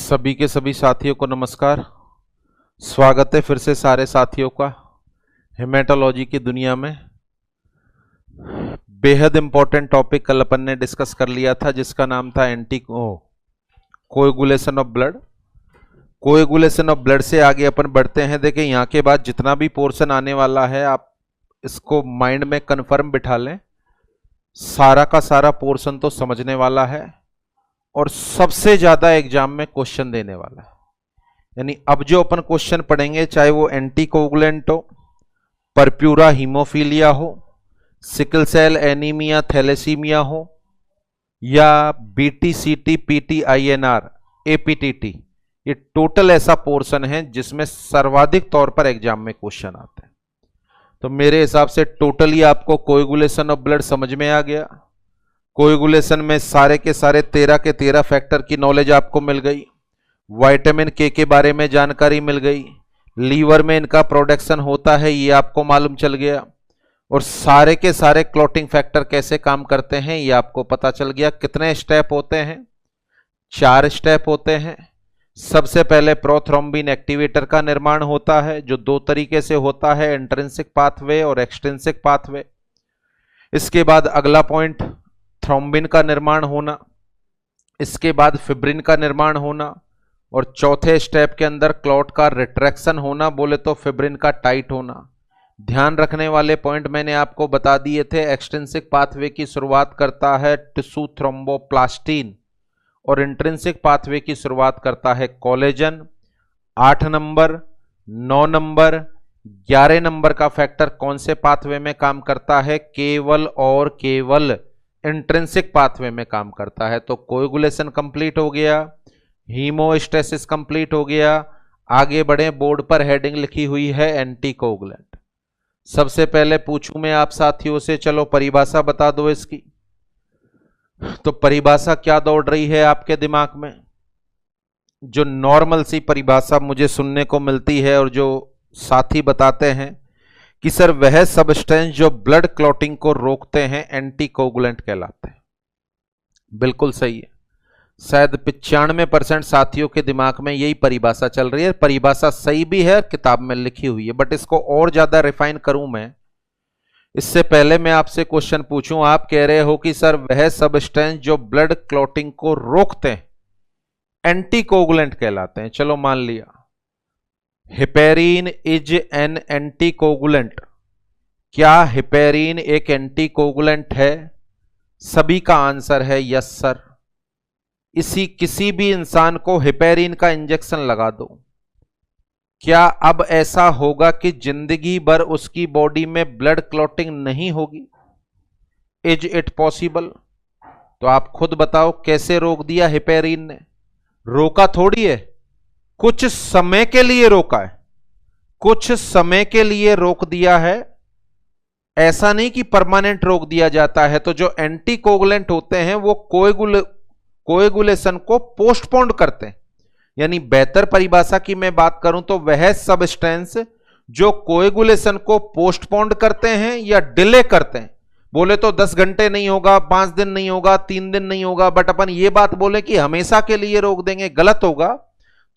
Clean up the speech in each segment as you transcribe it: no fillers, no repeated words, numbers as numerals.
सभी के सभी साथियों को नमस्कार। स्वागत है फिर से सारे साथियों का हेमेटोलॉजी की दुनिया में। बेहद इंपॉर्टेंट टॉपिक कल अपन ने डिस्कस कर लिया था जिसका नाम था coagulation of blood. Coagulation of blood से आगे अपन बढ़ते हैं। देखिए यहाँ के बाद जितना भी पोर्शन आने वाला है आप इसको माइंड में कंफर्म बिठा लें। सारा का सारा पोर्शन तो समझने वाला है और सबसे ज्यादा एग्जाम में क्वेश्चन देने वाला है। यानी अब जो अपन क्वेश्चन पढ़ेंगे चाहे वो एंटीकोगुलेंट हो, परप्यूरा हीमोफीलिया हो, सिकल सेल एनीमिया थैलेसीमिया हो या बीटीसीटी पीटीआईएनआर एपीटीटी, ये टोटल ऐसा पोर्शन है जिसमें सर्वाधिक तौर पर एग्जाम में क्वेश्चन आते हैं। तो मेरे हिसाब से टोटली आपको कोएगुलेशन ऑफ ब्लड समझ में आ गया। कोएगुलेशन में सारे के सारे 13 के 13 फैक्टर की नॉलेज आपको मिल गई। विटामिन के बारे में जानकारी मिल गई। लीवर में इनका प्रोडक्शन होता है ये आपको मालूम चल गया। और सारे के सारे क्लॉटिंग फैक्टर कैसे काम करते हैं ये आपको पता चल गया। कितने स्टेप होते हैं? 4 स्टेप होते हैं। सबसे पहले प्रोथ्रोम्बिन एक्टिवेटर का निर्माण होता है जो 2 तरीके से होता है, इंट्रिंसिक पाथवे और एक्सट्रिंसिक पाथवे। इसके बाद अगला पॉइंट थ्रोम्बिन का निर्माण होना, इसके बाद फिब्रिन का निर्माण होना और चौथे स्टेप के अंदर क्लॉट का रिट्रैक्शन होना, बोले तो फिब्रिन का टाइट होना। ध्यान रखने वाले पॉइंट मैंने आपको बता दिए थे। एक्सट्रिंसिक पाथवे की शुरुआत करता है टिश्यू थ्रोम्बोप्लास्टिन और इंट्रिंसिक पाथवे की शुरुआत करता है कोलेजन। 8 नंबर, 9 नंबर, 11 नंबर का फैक्टर कौन से पाथवे में काम करता है? केवल और केवल इंट्रिंसिक पाथवे में काम करता है। तो कोएगुलेशन कंप्लीट हो गया, हीमोस्टेसिस कंप्लीट हो गया। आगे बढ़े, बोर्ड पर हेडिंग लिखी हुई है एंटीकोगुलेंट। सबसे पहले पूछूं मैं आप साथियों से, चलो परिभाषा बता दो इसकी। तो परिभाषा क्या दौड़ रही है आपके दिमाग में? जो नॉर्मल सी परिभाषा मुझे सुनने को मिलती है और जो साथी बताते हैं कि सर वह सबस्टेंस जो ब्लड क्लॉटिंग को रोकते हैं एंटीकोगुलेंट कहलाते हैं। बिल्कुल सही है। शायद 95% साथियों के दिमाग में यही परिभाषा चल रही है। परिभाषा सही भी है, किताब में लिखी हुई है, बट इसको और ज्यादा रिफाइन करूं मैं। इससे पहले मैं आपसे क्वेश्चन पूछूं, आप कह रहे हो कि सर वह सबस्टेंस जो ब्लड क्लॉटिंग को रोकते हैं एंटीकोगुलेंट कहलाते हैं। चलो मान लिया हेपेरिन इज एन एंटीकोगुलेंट। क्या हेपेरिन एक एंटीकोगुलेंट है? सभी का आंसर है यस सर। किसी भी इंसान को हेपेरिन का इंजेक्शन लगा दो, क्या अब ऐसा होगा कि जिंदगी भर उसकी बॉडी में ब्लड क्लॉटिंग नहीं होगी? Is it possible? तो आप खुद बताओ कैसे रोक दिया हेपेरिन ने? रोका थोड़ी है, कुछ समय के लिए रोका है। कुछ समय के लिए रोक दिया है, ऐसा नहीं कि परमानेंट रोक दिया जाता है। तो जो एंटीकोगुलेंट होते हैं वो कोएगुलेशन को पोस्टपोन करते हैं। यानी बेहतर परिभाषा की मैं बात करूं तो वह सबस्टेंस जो कोएगुलेशन को पोस्टपोन करते हैं या डिले करते हैं। बोले तो 10 घंटे नहीं होगा, 5 दिन नहीं होगा, 3 दिन नहीं होगा, बट अपन ये बात बोले कि हमेशा के लिए रोक देंगे, गलत होगा।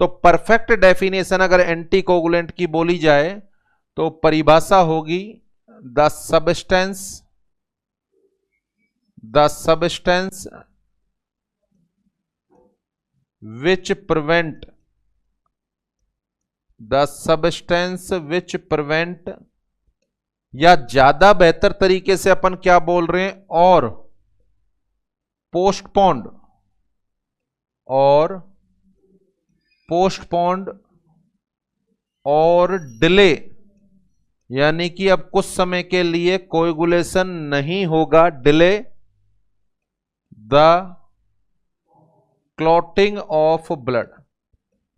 तो परफेक्ट डेफिनेशन अगर एंटीकोगुलेंट की बोली जाए तो परिभाषा होगी द सबस्टेंस which prevent या ज्यादा बेहतर तरीके से अपन क्या बोल रहे हैं, और पोस्टपोन्ड और डिले, यानी कि अब कुछ समय के लिए कोएगुलेशन नहीं होगा, delay the clotting of blood.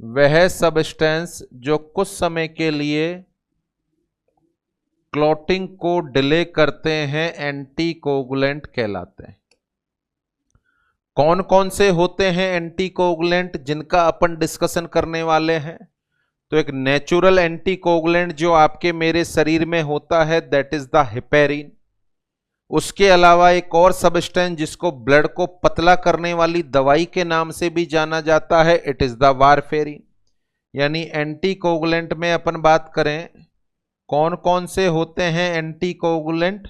वह सबस्टेंस जो कुछ समय के लिए क्लॉटिंग को डिले करते हैं एंटीकोगुलेंट कहलाते हैं। कौन कौन से होते हैं एंटीकोगुलेंट जिनका अपन डिस्कशन करने वाले हैं? तो एक नेचुरल एंटीकोगुलेंट जो आपके मेरे शरीर में होता है दैट इज द हेपेरिन। उसके अलावा एक और सब्सटेंस जिसको ब्लड को पतला करने वाली दवाई के नाम से भी जाना जाता है, इट इज द वारफेरिन। यानी एंटीकोगुलेंट में अपन बात करें कौन कौन से होते हैं एंटीकोगुलेंट,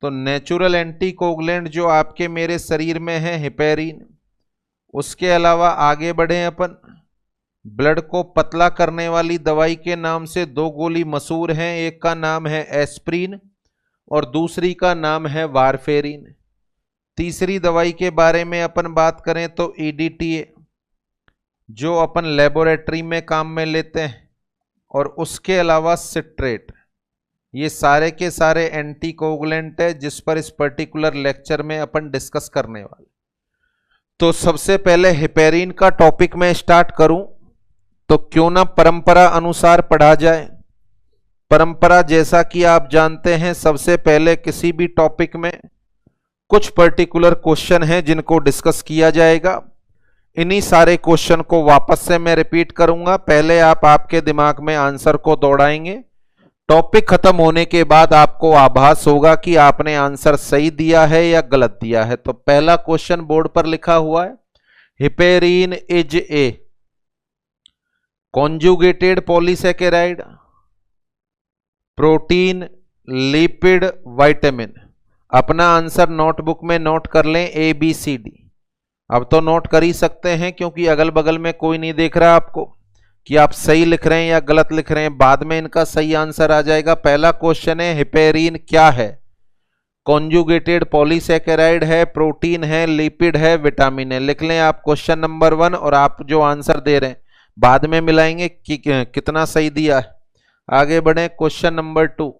तो नेचुरल एंटीकोगुलेंट जो आपके मेरे शरीर में है हेपेरिन। उसके अलावा आगे बढ़े अपन, ब्लड को पतला करने वाली दवाई के नाम से दो गोली मशहूर हैं, एक का नाम है एस्प्रिन और दूसरी का नाम है वारफेरिन। तीसरी दवाई के बारे में अपन बात करें तो ईडीटीए जो अपन लेबोरेटरी में काम में लेते हैं, और उसके अलावा सिट्रेट। ये सारे के सारे एंटीकोगुलेंट है जिस पर इस पर्टिकुलर लेक्चर में अपन डिस्कस करने वाले। तो सबसे पहले हेपेरिन का टॉपिक में स्टार्ट करूं तो क्यों ना परंपरा अनुसार पढ़ा जाए। परंपरा जैसा कि आप जानते हैं, सबसे पहले किसी भी टॉपिक में कुछ पर्टिकुलर क्वेश्चन हैं जिनको डिस्कस किया जाएगा। इन्हीं सारे क्वेश्चन को वापस से मैं रिपीट करूंगा, पहले आप आपके दिमाग में आंसर को दौड़ाएंगे। टॉपिक खत्म होने के बाद आपको आभास होगा कि आपने आंसर सही दिया है या गलत दिया है। तो पहला क्वेश्चन बोर्ड पर लिखा हुआ है, heparin is a conjugated polysaccharide, protein, lipid, vitamin. अपना आंसर नोटबुक में नोट कर लें, ए बी सी डी। अब तो नोट कर ही सकते हैं क्योंकि अगल बगल में कोई नहीं देख रहा आपको कि आप सही लिख रहे हैं या गलत लिख रहे हैं, बाद में इनका सही आंसर आ जाएगा। पहला क्वेश्चन है हेपेरिन क्या है, कॉन्जुगेटेड पॉलीसैकेराइड है, प्रोटीन है, लिपिड है, विटामिन है। लिख लें आप क्वेश्चन नंबर 1 और आप जो आंसर दे रहे हैं बाद में मिलाएंगे कि कितना सही दिया है। आगे बढ़े question number 2,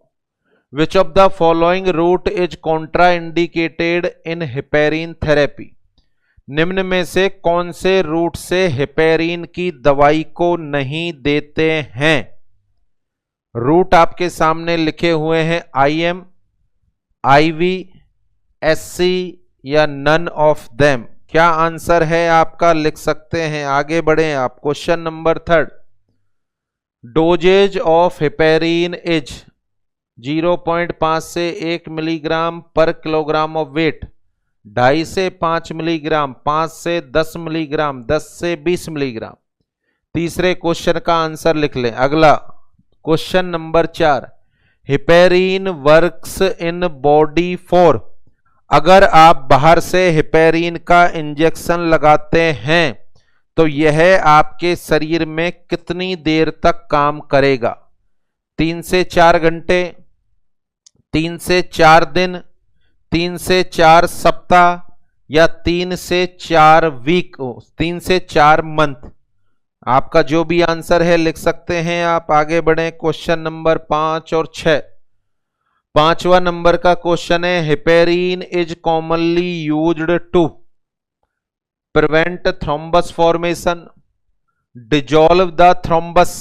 which of the following route is contraindicated in heparin therapy. निम्न में से कौन से रूट से हेपेरिन की दवाई को नहीं देते हैं। रूट आपके सामने लिखे हुए हैं, IM, IV, SC या नन ऑफ देम। क्या आंसर है आपका, लिख सकते हैं। आगे बढ़े आप question number 3, dosages of heparin is 0.5 से 1 मिलीग्राम पर किलोग्राम ऑफ वेट, 2.5 से 5 मिलीग्राम, 5 से 10 मिलीग्राम, 10 से 20 मिलीग्राम। तीसरे क्वेश्चन का आंसर लिख लें। अगला question number 4, heparin works in body for. अगर आप बाहर से हेपेरिन का इंजेक्शन लगाते हैं तो यह आपके शरीर में कितनी देर तक काम करेगा। 3 से 4 घंटे, 3 से 4 दिन, 3 से 4 सप्ताह या 3 से 4 वीक, 3 से 4 मंथ। आपका जो भी आंसर है लिख सकते हैं आप। आगे बढ़े क्वेश्चन नंबर 5 और 6। पांचवा नंबर का क्वेश्चन है, heparin is commonly used to prevent thrombus formation, dissolve the thrombus,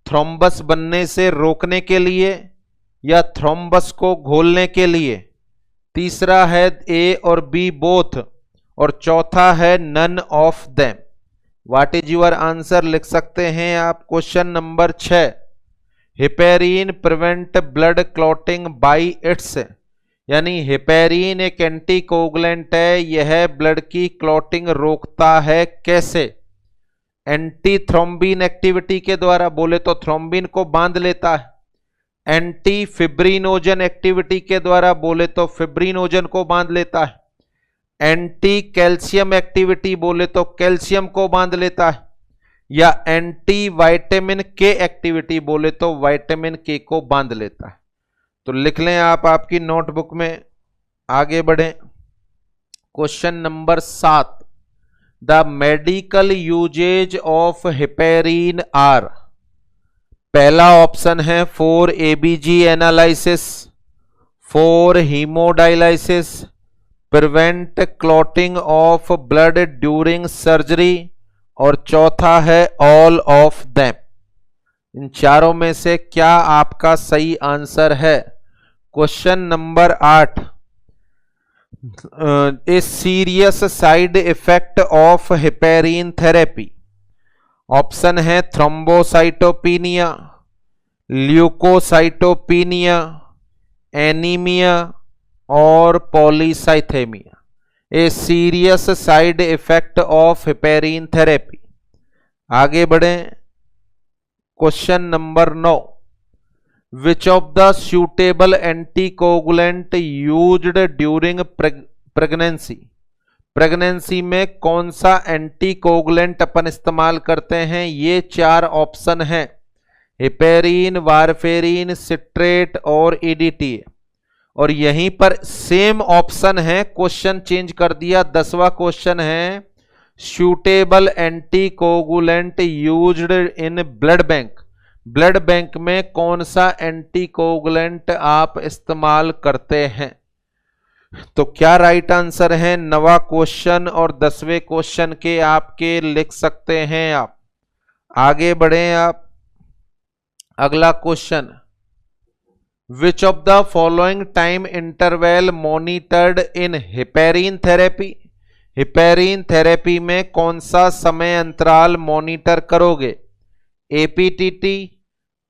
thrombus बनने से रोकने के लिए या थ्रोम्बस को घोलने के लिए। तीसरा है ए और बी बोथ, और चौथा है none of them. What is your answer, लिख सकते हैं आप। Question number 6, heparin prevent blood clotting by its. यानी हेपेरिन एक एंटीकोगुलेंट है, यह ब्लड की क्लॉटिंग रोकता है कैसे। एंटी थ्रोम्बिन एक्टिविटी के द्वारा, बोले तो थ्रोम्बिन को बांध लेता है। एंटी फिब्रिनोजन एक्टिविटी के द्वारा, बोले तो फिब्रिनोजन को बांध लेता है। एंटी कैल्शियम एक्टिविटी, बोले तो कैल्शियम को बांध लेता है। या एंटी विटामिन के एक्टिविटी, बोले तो विटामिन के को बांध लेता है। तो लिख लें आप आपकी नोटबुक में। आगे बढ़ें question number 7, the medical uses of heparin are. पहला ऑप्शन है for ABG analysis, for haemodialysis, prevent clotting of blood during surgery, और चौथा है ऑल ऑफ देम। इन चारों में से क्या आपका सही आंसर है। Question number 8, A serious side effect of heparin therapy. Option है थ्रोम्बोसाइटोपिनिया, ल्यूकोसाइटोपिनिया, एनीमिया और polycythaemia, A serious side effect of heparin therapy. आगे बढ़ें, question number 9, which of the suitable anticoagulant used during pregnancy. Pregnancy में कौन सा anticoagulant अपन इस्तेमाल करते हैं? ये 4 ऑप्शन हैं, हेपेरिन, वारफेरिन, सिट्रेट और ईडीटी। और यहीं पर सेम ऑप्शन है, क्वेश्चन चेंज कर दिया। 10वां क्वेश्चन है, suitable anticoagulant used in blood bank. Blood bank में कौन सा एंटीकोगुलेंट आप इस्तेमाल करते हैं? तो क्या राइट आंसर है? 9वां क्वेश्चन और 10वें क्वेश्चन के आपके लिख सकते हैं आप। आगे बढ़ें आप, अगला question, which of the following time interval monitored in heparin therapy. Heparin therapy में कौन सा समय अंतराल मॉनिटर करोगे? एपीटीटी,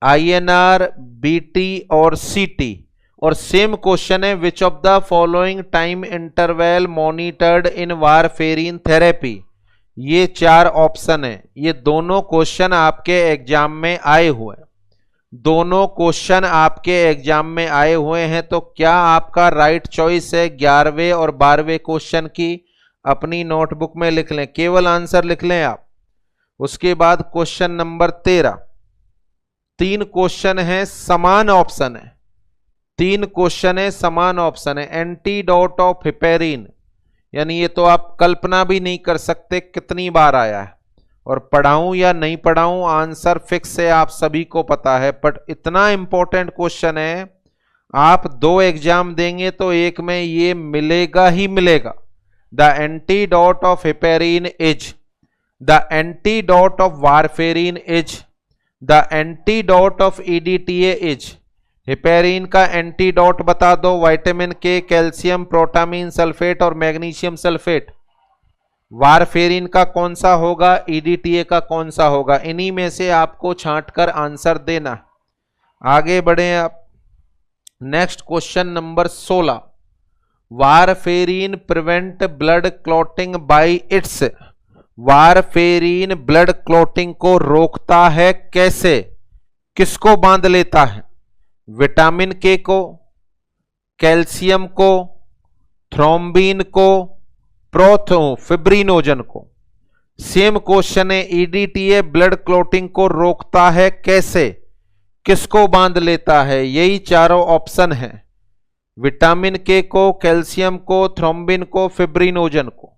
आईएनआर, बीटी और सीटी। और सेम क्वेश्चन है, विच of the following time interval monitored in warfarin therapy. ये 4 ऑप्शन है। ये दोनों क्वेश्चन आपके एग्जाम में आए हुए हैं, दोनों क्वेश्चन आपके एग्जाम में आए हुए हैं। तो क्या आपका राइट चॉइस है 11वें और 12वें क्वेश्चन की? अपनी नोटबुक में लिख लें, केवल आंसर लिख लें आप। उसके बाद क्वेश्चन नंबर 13, 3 क्वेश्चन है, समान ऑप्शन है, 3 क्वेश्चन है, समान ऑप्शन है। एंटीडोट ऑफ हेपेरिन, यानी ये तो आप कल्पना भी नहीं कर सकते कितनी बार आया है। और पढ़ाऊं या नहीं पढ़ाऊं, आंसर फिक्स है, आप सभी को पता है। बट इतना इंपॉर्टेंट क्वेश्चन है, आप 2 एग्जाम देंगे तो एक में ये मिलेगा ही मिलेगा। The antidote of heparin is, the antidote of warfarin is, the antidote of EDTA is. Heparin का एंटीडोट बता दो, विटामिन के, कैल्शियम, प्रोटामीन सल्फेट और मैग्नीशियम सल्फेट। वारफेरिन का कौन सा होगा? ईडीटीए का कौन सा होगा? इन्हीं में से आपको छांटकर आंसर देना। आगे बढ़े आप, next question number 16, warfarin prevent blood clotting by it's. Warfarin blood clotting को रोकता है कैसे? किसको बांध लेता है? विटामिन के को, कैल्शियम को, थ्रोम्बिन को, फिब्रिनोजन को। सेम क्वेश्चन है, ईडीटीए ब्लड क्लॉटिंग को रोकता है कैसे? किसको बांध लेता है? यही चारों ऑप्शन है, विटामिन के को, कैल्शियम को, थ्रोम्बिन को, फिब्रिनोजन को।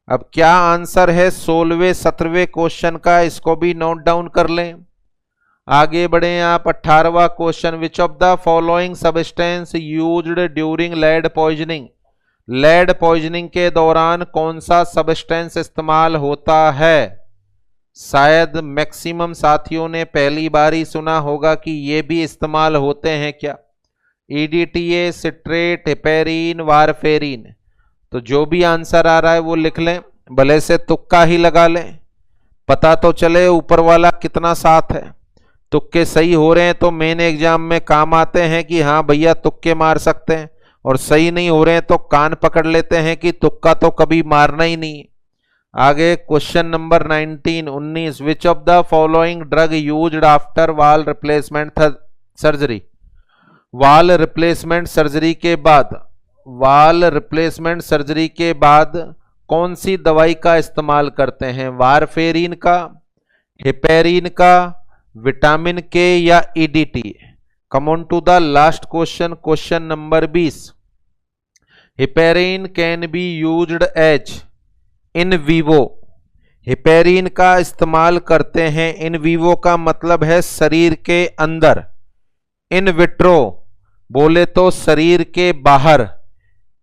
अब क्या आंसर है 16वें 17वें क्वेश्चन का? इसको भी नोट डाउन कर लें। आगे बढ़े आप, 18वां question, which of the following substance used during lead poisoning. Lead poisoning के दौरान कौन सा सब्सटेंस इस्तेमाल होता है? शायद मैक्सिमम साथियों ने पहली बार ही सुना होगा कि ये भी इस्तेमाल होते हैं क्या? EDTA, citrate, heparin, warfarin. तो जो भी आंसर आ रहा है वो लिख लें, भले से तुक्का ही लगा लें, पता तो चले ऊपर वाला कितना साथ है। तुक्के सही हो रहे हैं तो मेन एग्जाम में काम आते हैं कि हाँ भैया तुक्के मार सकते हैं, और सही नहीं हो रहे हैं तो कान पकड़ लेते हैं कि तुक्का तो कभी मारना ही नहीं। आगे question number 19, which of the following drug used after वाल रिप्लेसमेंट सर्जरी। वाल रिप्लेसमेंट सर्जरी के बाद, वाल रिप्लेसमेंट सर्जरी के बाद कौन सी दवाई का इस्तेमाल करते हैं? वारफेरिन का, हेपेरिन का, विटामिन के या EDT. Come on to the last question, question number 20, heparin can be used as in vivo. Heparin का इस्तेमाल करते हैं, इन वीवो का मतलब है शरीर के अंदर, इन विट्रो बोले तो शरीर के बाहर।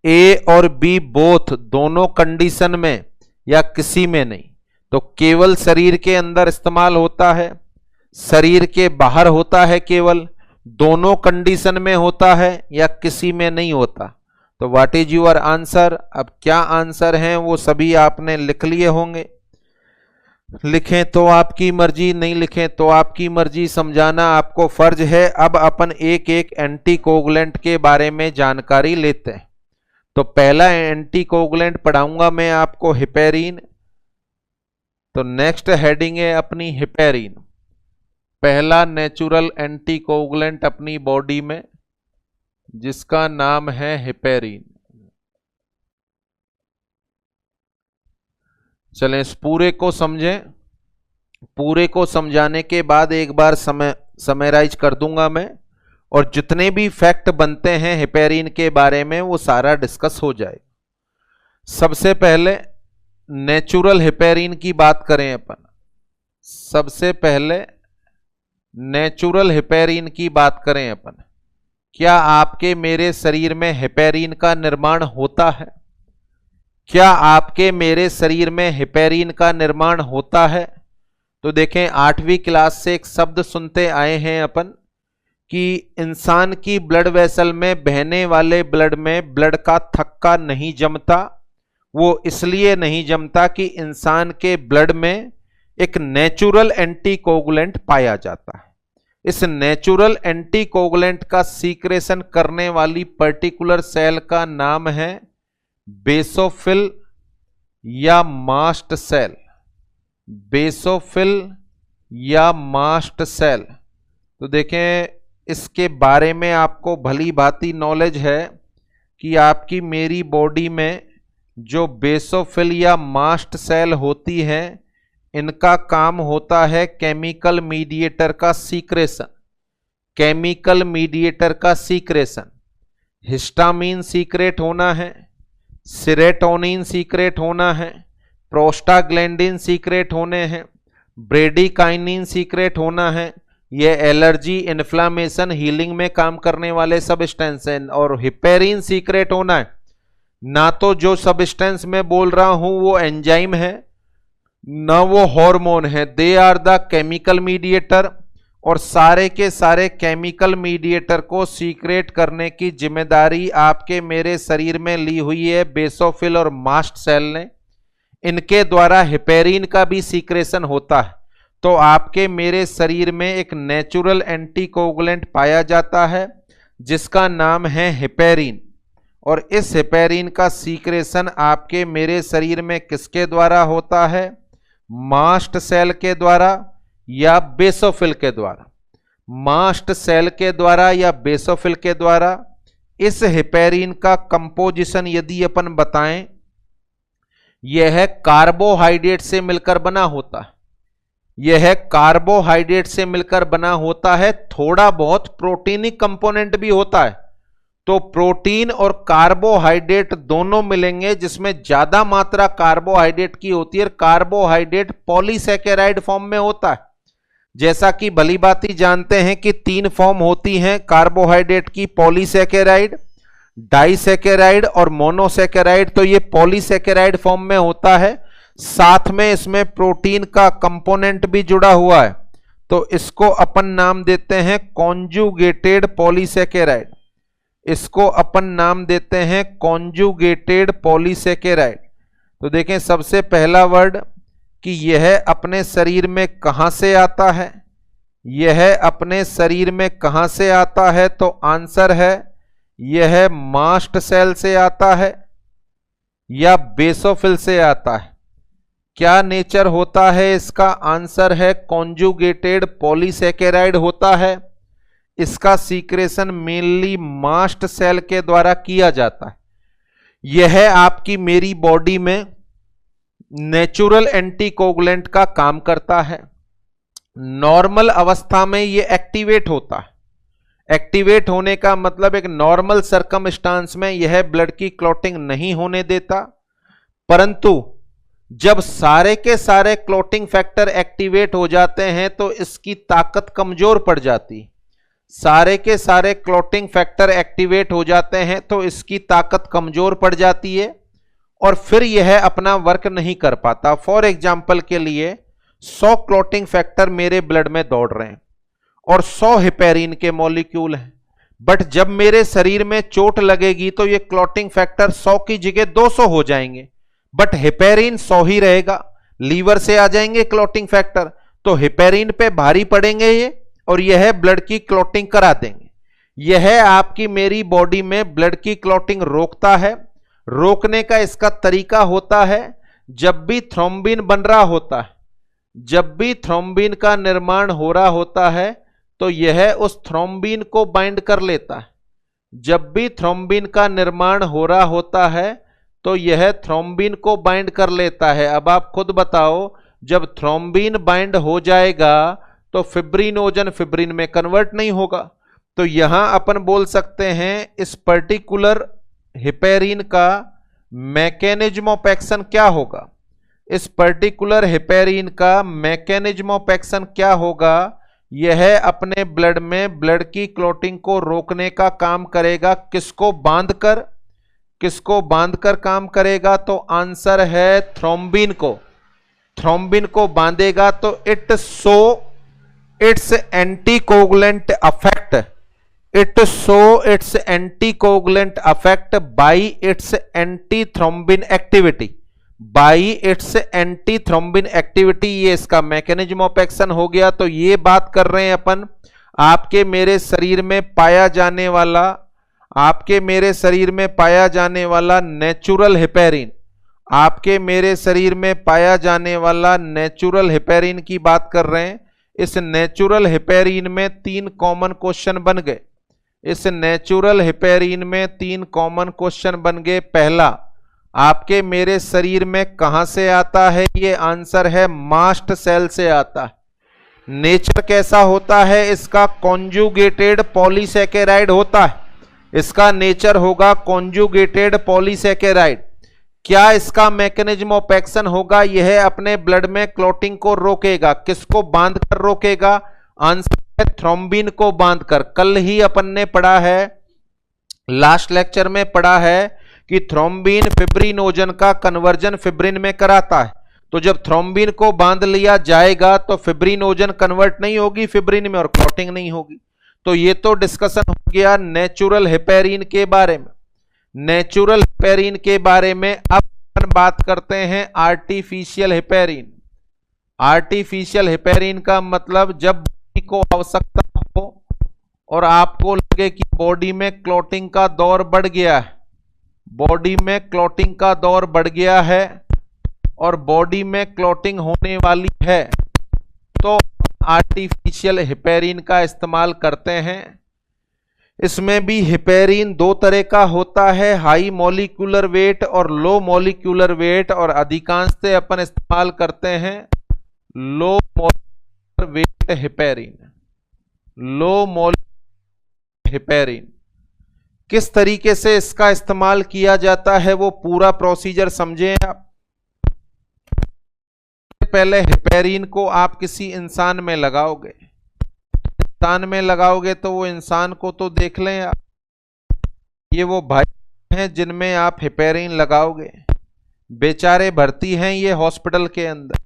ए और बी बोथ, दोनों कंडीशन में या किसी में नहीं। तो केवल शरीर के अंदर इस्तेमाल होता है, शरीर के बाहर होता है, केवल दोनों कंडीशन में होता है या किसी में नहीं होता। तो व्हाट इज यूर आंसर? अब क्या आंसर है वो सभी आपने लिख लिए होंगे। लिखें तो आपकी मर्जी, नहीं लिखें तो आपकी मर्जी, समझाना आपको फर्ज है। अब अपन एक एक एंटीकोगुलेंट के बारे में जानकारी लेते हैं। तो पहला एंटीकोगुलेंट पढ़ाऊंगा मैं आपको हेपेरिन। तो नेक्स्ट हेडिंग है अपनी हेपेरिन, पहला नेचुरल एंटीकोगुलेंट अपनी बॉडी में जिसका नाम है हेपेरिन। चलें इस पूरे को समझें। पूरे को समझाने के बाद एक बार समराइज कर दूंगा मैं, और जितने भी फैक्ट बनते हैं हेपेरिन के बारे में वो सारा डिस्कस हो जाए। सबसे पहले नेचुरल हेपेरिन की बात करें अपन। सबसे पहले नेचुरल हेपेरिन की बात करें अपन। क्या आपके मेरे शरीर में हेपेरिन का निर्माण होता है? क्या आपके मेरे शरीर में हेपेरिन का निर्माण होता है? तो देखें 8वीं क्लास से एक शब्द सुनते आए हैं अपन कि इंसान की ब्लड वेसल में बहने वाले ब्लड में ब्लड का थक्का नहीं जमता। वो इसलिए नहीं जमता कि इंसान के ब्लड में एक नेचुरल एंटीकोगुलेंट पाया जाता है। इस नेचुरल एंटीकोगुलेंट का सीक्रेशन करने वाली पर्टिकुलर सेल का नाम है बेसोफिल या मास्ट सेल। बेसोफिल या मास्ट सेल। तो देखें इसके बारे में आपको भली भांति नॉलेज है कि आपकी मेरी बॉडी में जो बेसोफिल या मास्ट सेल होती है इनका काम होता है केमिकल मीडिएटर का सीक्रेशन। केमिकल मीडिएटर का सीक्रेशन। हिस्टामिन सीक्रेट होना है, सेरोटोनिन सीक्रेट होना है, प्रोस्टाग्लैंडिन सीक्रेट होने हैं, ब्रेडिकाइनिन सीक्रेट होना है। ये एलर्जी, इन्फ्लामेशन, हीलिंग में काम करने वाले सब्सटेंस हैं। और हेपेरिन सीक्रेट होना है। ना तो जो सब्सटेंस मैं बोल रहा हूं वो एंजाइम है, ना वो हार्मोन है। They are the chemical mediator. और सारे के सारे केमिकल मीडिएटर को सीक्रेट करने की जिम्मेदारी आपके मेरे शरीर में ली हुई है बेसोफिल और मास्ट सेल ने। इनके द्वारा हेपेरिन का भी सीक्रेशन होता है। तो आपके मेरे शरीर में एक नेचुरल एंटीकोगुलेंट पाया जाता है जिसका नाम है हेपेरिन। और इस हेपेरिन का सीक्रेशन आपके मेरे शरीर में किसके द्वारा होता है? मास्ट सेल के द्वारा या बेसोफिल के द्वारा? मास्ट सेल के द्वारा या बेसोफिल के द्वारा। इस हेपेरिन का कंपोजिशन यदि अपन बताएं, यह कार्बोहाइड्रेट से मिलकर बना होता है। यह कार्बोहाइड्रेट से मिलकर बना होता है। थोड़ा बहुत प्रोटीनिक कंपोनेंट भी होता है। तो प्रोटीन और कार्बोहाइड्रेट दोनों मिलेंगे, जिसमें ज्यादा मात्रा कार्बोहाइड्रेट की होती है। कार्बोहाइड्रेट पॉलीसैकेराइड फॉर्म में होता है। जैसा कि भली भांति जानते हैं कि 3 फॉर्म होती हैं कार्बोहाइड्रेट की, पॉलीसैकेराइड, डाइसैकेराइड और मोनोसैकेराइड। तो ये पॉलीसैकेराइड फॉर्म में होता है। साथ में इसमें प्रोटीन का कंपोनेंट भी जुड़ा हुआ है। तो इसको अपन नाम देते हैं कॉन्जुगेटेड पॉलीसैकेराइड। इसको अपन नाम देते हैं कॉन्जुगेटेड पॉलीसैकेराइड। तो देखें सबसे पहला वर्ड कि यह अपने शरीर में कहां से आता है। यह अपने शरीर में कहां से आता है? तो आंसर है यह मास्ट सेल से आता है या बेसोफिल से आता है। क्या नेचर होता है इसका? आंसर है कॉन्जुगेटेड पॉलीसैकेराइड होता है। इसका सीक्रेशन मेनली मास्ट सेल के द्वारा किया जाता है। यह आपकी मेरी बॉडी में नेचुरल एंटीकोगुलेंट का काम करता है। नॉर्मल अवस्था में यह एक्टिवेट होता है। एक्टिवेट होने का मतलब एक नॉर्मल सर्कमस्टांस में यह ब्लड की क्लॉटिंग नहीं होने देता, परंतु जब सारे के सारे क्लॉटिंग फैक्टर एक्टिवेट हो जाते हैं तो इसकी ताकत कमजोर पड़ जाती। सारे के सारे क्लॉटिंग फैक्टर एक्टिवेट हो जाते हैं तो इसकी ताकत कमजोर पड़ जाती है और फिर यह अपना वर्क नहीं कर पाता। फॉर एग्जाम्पल के लिए 100 क्लॉटिंग फैक्टर मेरे ब्लड में दौड़ रहे हैं और 100 हेपेरिन के मॉलिक्यूल हैं, बट जब मेरे शरीर में चोट लगेगी तो ये क्लॉटिंग फैक्टर 100 की जगह 200 हो जाएंगे, बट हेपेरिन 100 ही रहेगा। लीवर से आ जाएंगे क्लॉटिंग फैक्टर तो हेपेरिन पे भारी पड़ेंगे ये और यह ब्लड की क्लॉटिंग करा देंगे। यह आपकी मेरी बॉडी में ब्लड की क्लॉटिंग रोकता है रोकने का इसका तरीका होता है, जब भी थ्रोम्बिन बन रहा होता है, जब भी थ्रोम्बिन का निर्माण हो रहा होता है तो यह उस थ्रोम्बिन को बाइंड कर लेता है। जब भी थ्रोम्बिन का निर्माण हो रहा होता है तो यह थ्रोम्बिन को बाइंड कर लेता है। अब आप खुद बताओ, जब थ्रोम्बिन बाइंड हो जाएगा तो फिब्रिनोजन फिब्रिन में कन्वर्ट नहीं होगा। तो यहां अपन बोल सकते हैं इस पर्टिकुलर हेपेरिन का मैकेनिज्म ऑफ एक्शन क्या होगा। इस पर्टिकुलर हेपेरिन का मैकेनिज्म ऑफ एक्शन क्या होगा, यह अपने ब्लड में ब्लड की क्लॉटिंग को रोकने का काम करेगा। किसको बांधकर, किसको बांधकर काम करेगा, तो आंसर है थ्रोम्बिन को। थ्रोम्बिन को बांधेगा तो it show it's anticoagulant affect, it show it's anticoagulant affect by its anti thrombin activity, by its anti thrombin activity. ये इसका मैकेनिज्म ऑफ एक्शन हो गया। तो ये बात कर रहे हैं अपन आपके मेरे शरीर में पाया जाने वाला, आपके मेरे शरीर में पाया जाने वाला नेचुरल हेपेरिन, आपके मेरे शरीर में पाया जाने वाला नेचुरल हेपेरिन की बात कर रहे हैं। इस नेचुरल हेपेरिन में 3 कॉमन क्वेश्चन बन गए। इस नेचुरल हेपेरिन में 3 कॉमन क्वेश्चन बन गए। पहला, आपके मेरे शरीर में कहां से आता है, ये आंसर है मास्ट सेल से आता है। नेचर कैसा होता है इसका, कॉन्जुगेटेड पॉलीसैकेराइड होता है। इसका नेचर होगा कॉन्जुगेटेड पॉलीसैकेराइड। क्या इसका मैकेनिज्म ऑफ एक्शन होगा, यह अपने ब्लड में क्लॉटिंग को रोकेगा। किसको बांधकर रोकेगा, आंसर है थ्रोम्बिन को बांधकर। कल ही अपन ने पढ़ा है, लास्ट लेक्चर में पढ़ा है कि थ्रोम्बिन फिब्रिनोजन का कन्वर्जन फिब्रिन में कराता है। तो जब थ्रोम्बिन को बांध लिया जाएगा तो फिब्रिनोजन कन्वर्ट नहीं होगी फिब्रिन में और क्लॉटिंग नहीं होगी। तो ये तो डिस्कशन हो गया नेचुरल हेपेरिन के बारे में। नेचुरल हेपेरिन के बारे में अब अपन बात करते हैं आर्टिफिशियल हेपेरिन। आर्टिफिशियल हेपेरिन का मतलब जब बॉडी को आवश्यकता हो और आपको लगे कि बॉडी में क्लॉटिंग का दौर बढ़ गया है, बॉडी में क्लॉटिंग का दौर बढ़ गया है और बॉडी में क्लॉटिंग होने वाली है, तो आर्टिफिशियल हेपेरिन का इस्तेमाल करते हैं। इसमें भी हेपेरिन 2 तरह का होता है, हाई मॉलिक्यूलर वेट और लो मॉलिक्यूलर वेट, और अधिकांश से अपन इस्तेमाल करते हैं low molecular weight heparin. Low molecular heparin किस तरीके से इसका इस्तेमाल किया जाता है वो पूरा प्रोसीजर समझें आप। पहले हेपेरिन को आप किसी इंसान में लगाओगे, इंसान में लगाओगे तो वो इंसान को तो देख लें आप, ये वो भाई हैं जिनमें आप हेपेरिन लगाओगे, बेचारे भर्ती हैं ये हॉस्पिटल के अंदर,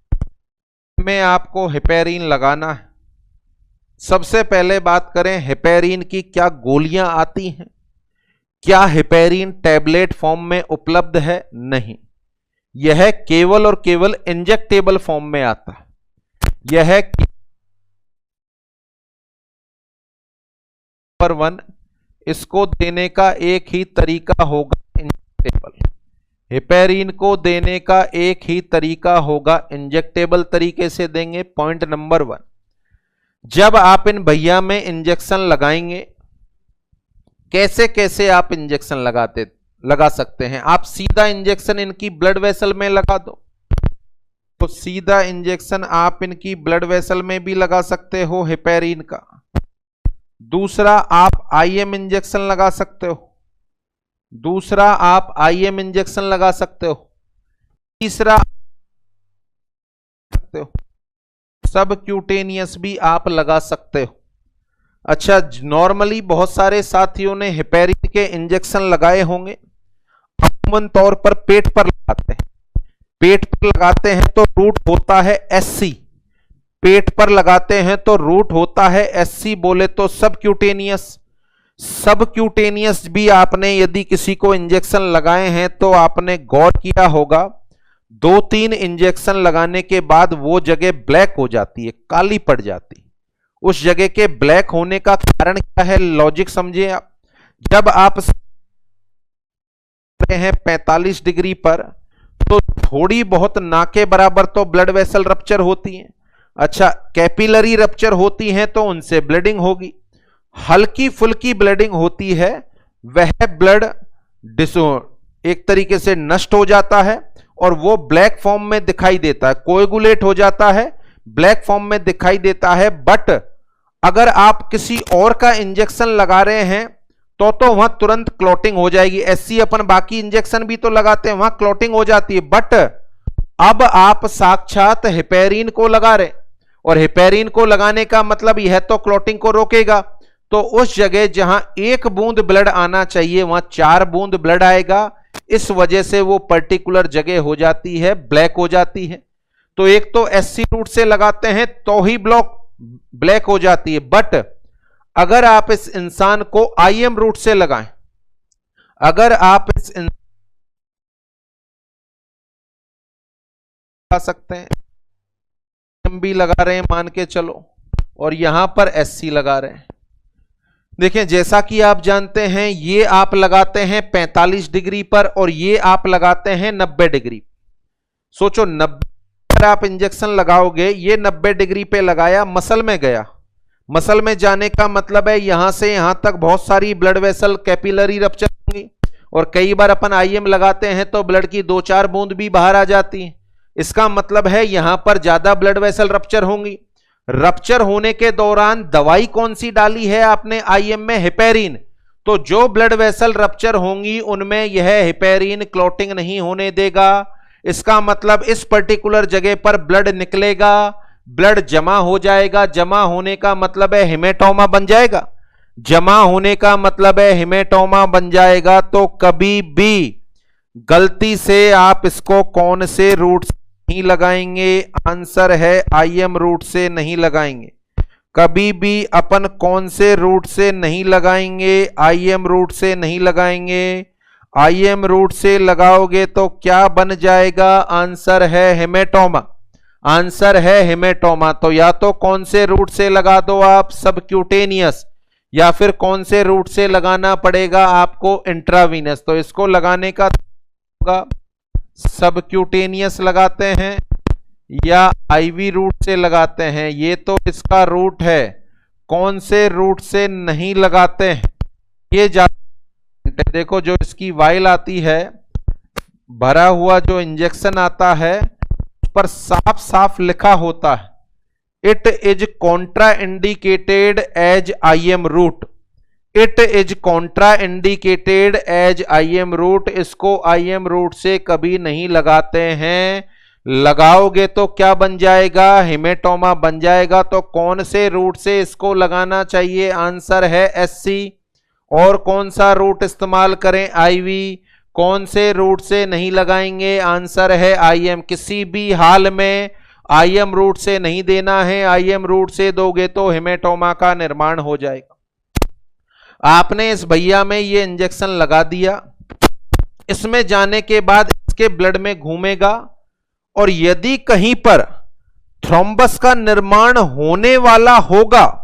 में आपको हेपेरिन लगाना है। सबसे पहले बात करें हेपेरिन की, क्या गोलियां आती हैं, क्या हेपेरिन टैबलेट फॉर्म में उपलब्ध है, नहीं, यह केवल और केवल इंजेक्टेबल फॉर्म में आता है। यह नंबर 1, इसको देने का एक ही तरीका होगा इंजेक्टेबल। हेपेरिन को देने का एक ही तरीका होगा इंजेक्टेबल तरीके से देंगे। पॉइंट नंबर 1, जब आप इन भैया में इंजेक्शन लगाएंगे, कैसे कैसे आप इंजेक्शन लगा सकते हैं। आप सीधा इंजेक्शन इनकी ब्लड वेसल में लगा दो, तो सीधा इंजेक्शन आप इनकी ब्लड वेसल में भी लगा सकते हो हेपेरिन का। दूसरा, आप आईएम इंजेक्शन लगा सकते हो, दूसरा आप आईएम इंजेक्शन लगा सकते हो, तीसरा सकते हो, सब क्यूटेनियस भी आप लगा सकते हो। अच्छा, नॉर्मली बहुत सारे साथियों ने हेपेरिन के इंजेक्शन लगाए होंगे, अमूमन तौर पर पेट पर लगाते हैं। पेट पर लगाते हैं तो रूट होता है एससी, पेट पर लगाते हैं तो रूट होता है एससी, बोले तो सब क्यूटेनियस। सब क्यूटेनियस भी आपने यदि किसी को इंजेक्शन लगाए हैं तो आपने गौर किया होगा, 2-3 इंजेक्शन लगाने के बाद वो जगह ब्लैक हो जाती है, काली पड़ जाती है। उस जगह के ब्लैक होने का कारण क्या है, लॉजिक समझिए आप। जब आप हैं 45 डिग्री पर, तो थोड़ी बहुत ना के बराबर तो ब्लड वेसल रप्चर होती हैं। अच्छा, कैपिलरी रप्चर होती हैं तो उनसे ब्लीडिंग होगी। हल्की फुल्की ब्लीडिंग होती है, वह ब्लड एक तरीके से नष्ट हो जाता है और वो ब्लैक फॉर्म में दिखाई देता है, कोएगुलेट हो जाता है, ब्लैक फॉर्म में दिखाई देता है। बट अगर आप किसी और का इंजेक्शन लगा रहे हैं तो वहां तुरंत क्लॉटिंग हो जाएगी। ऐसी अपन बाकी इंजेक्शन भी तो लगाते हैं, वहां क्लॉटिंग हो जाती है। बट अब आप साक्षात हेपेरिन को लगा रहे, और हेपेरिन को लगाने का मतलब यह तो क्लॉटिंग को रोकेगा, तो उस जगह जहां 1 बूंद ब्लड आना चाहिए वहां 4 बूंद ब्लड आएगा। इस वजह से वो पर्टिकुलर जगह हो जाती है ब्लैक हो जाती है। तो एक तो एससी रूट से लगाते हैं तो ही ब्लैक हो जाती है। बट अगर आप इस इंसान को आईएम रूट से लगाएं, अगर आप इस लगा सकते हैं, एम भी लगा रहे हैं मान के चलो, और यहां पर एससी लगा रहे हैं। देखें, जैसा कि आप जानते हैं ये आप लगाते हैं 45 डिग्री पर और ये आप लगाते हैं 90 डिग्री। सोचो 90 पर आप इंजेक्शन लगाओगे, ये 90 डिग्री पे लगाया, मसल में गया। मसल में जाने का मतलब है यहां से यहां तक बहुत सारी ब्लड वेसल कैपिलरी रप्चर होंगी, और कई बार अपन आईएम लगाते हैं तो ब्लड की 2-4 बूंद भी बाहर आ जाती है। इसका मतलब है यहां पर ज्यादा ब्लड वेसल रप्चर होंगी। रप्चर होने के दौरान दवाई कौन सी डाली है आपने आईएम में? हेपेरिन। तो जो ब्लड वेसल रप्चर होंगी उनमें यह हेपेरिन क्लॉटिंग नहीं होने देगा। इसका मतलब इस पर्टिकुलर जगह पर ब्लड निकलेगा, ब्लड जमा हो जाएगा। जमा होने का मतलब है हेमेटोमा बन जाएगा, जमा होने का मतलब है हेमेटोमा बन जाएगा। तो कभी भी गलती से आप इसको कौन से रूट नहीं लगाएंगे? आंसर है आईएम रूट से नहीं लगाएंगे। कभी भी अपन कौन से रूट से नहीं लगाएंगे? आईएम रूट से नहीं लगाएंगे। आईएम रूट से लगाओगे तो क्या बन जाएगा? आंसर है हेमेटोमा, आंसर है हेमेटोमा। तो या तो कौन से रूट से लगा दो आप? सबक्यूटेनियस, या फिर कौन से रूट से लगाना पड़ेगा आपको? इंट्रावीनस। तो इसको लगाने का होगा सबक्यूटेनियस लगाते हैं या आईवी रूट से लगाते हैं, ये तो इसका रूट है। कौन से रूट से नहीं लगाते हैं ये देखो, जो इसकी वाइल आती है, भरा हुआ जो इंजेक्शन आता है उस पर साफ साफ लिखा होता है it is contraindicated as IM route, it is contraindicated as IM route. इसको आईएम रूट से कभी नहीं लगाते हैं। लगाओगे तो क्या बन जाएगा? हेमेटोमा बन जाएगा। तो कौन से रूट से इसको लगाना चाहिए? आंसर है एससी। और कौन सा रूट इस्तेमाल करें? आईवी। कौन से रूट से नहीं लगाएंगे? आंसर है आईएम। किसी भी हाल में आईएम रूट से नहीं देना है। आईएम रूट से दोगे तो हेमेटोमा का निर्माण हो जाएगा। आपने इस भैया में ये इंजेक्शन लगा दिया, इसमें जाने के बाद इसके ब्लड में घूमेगा, और यदि कहीं पर थ्रोम्बस का निर्माण होने वाला होगा,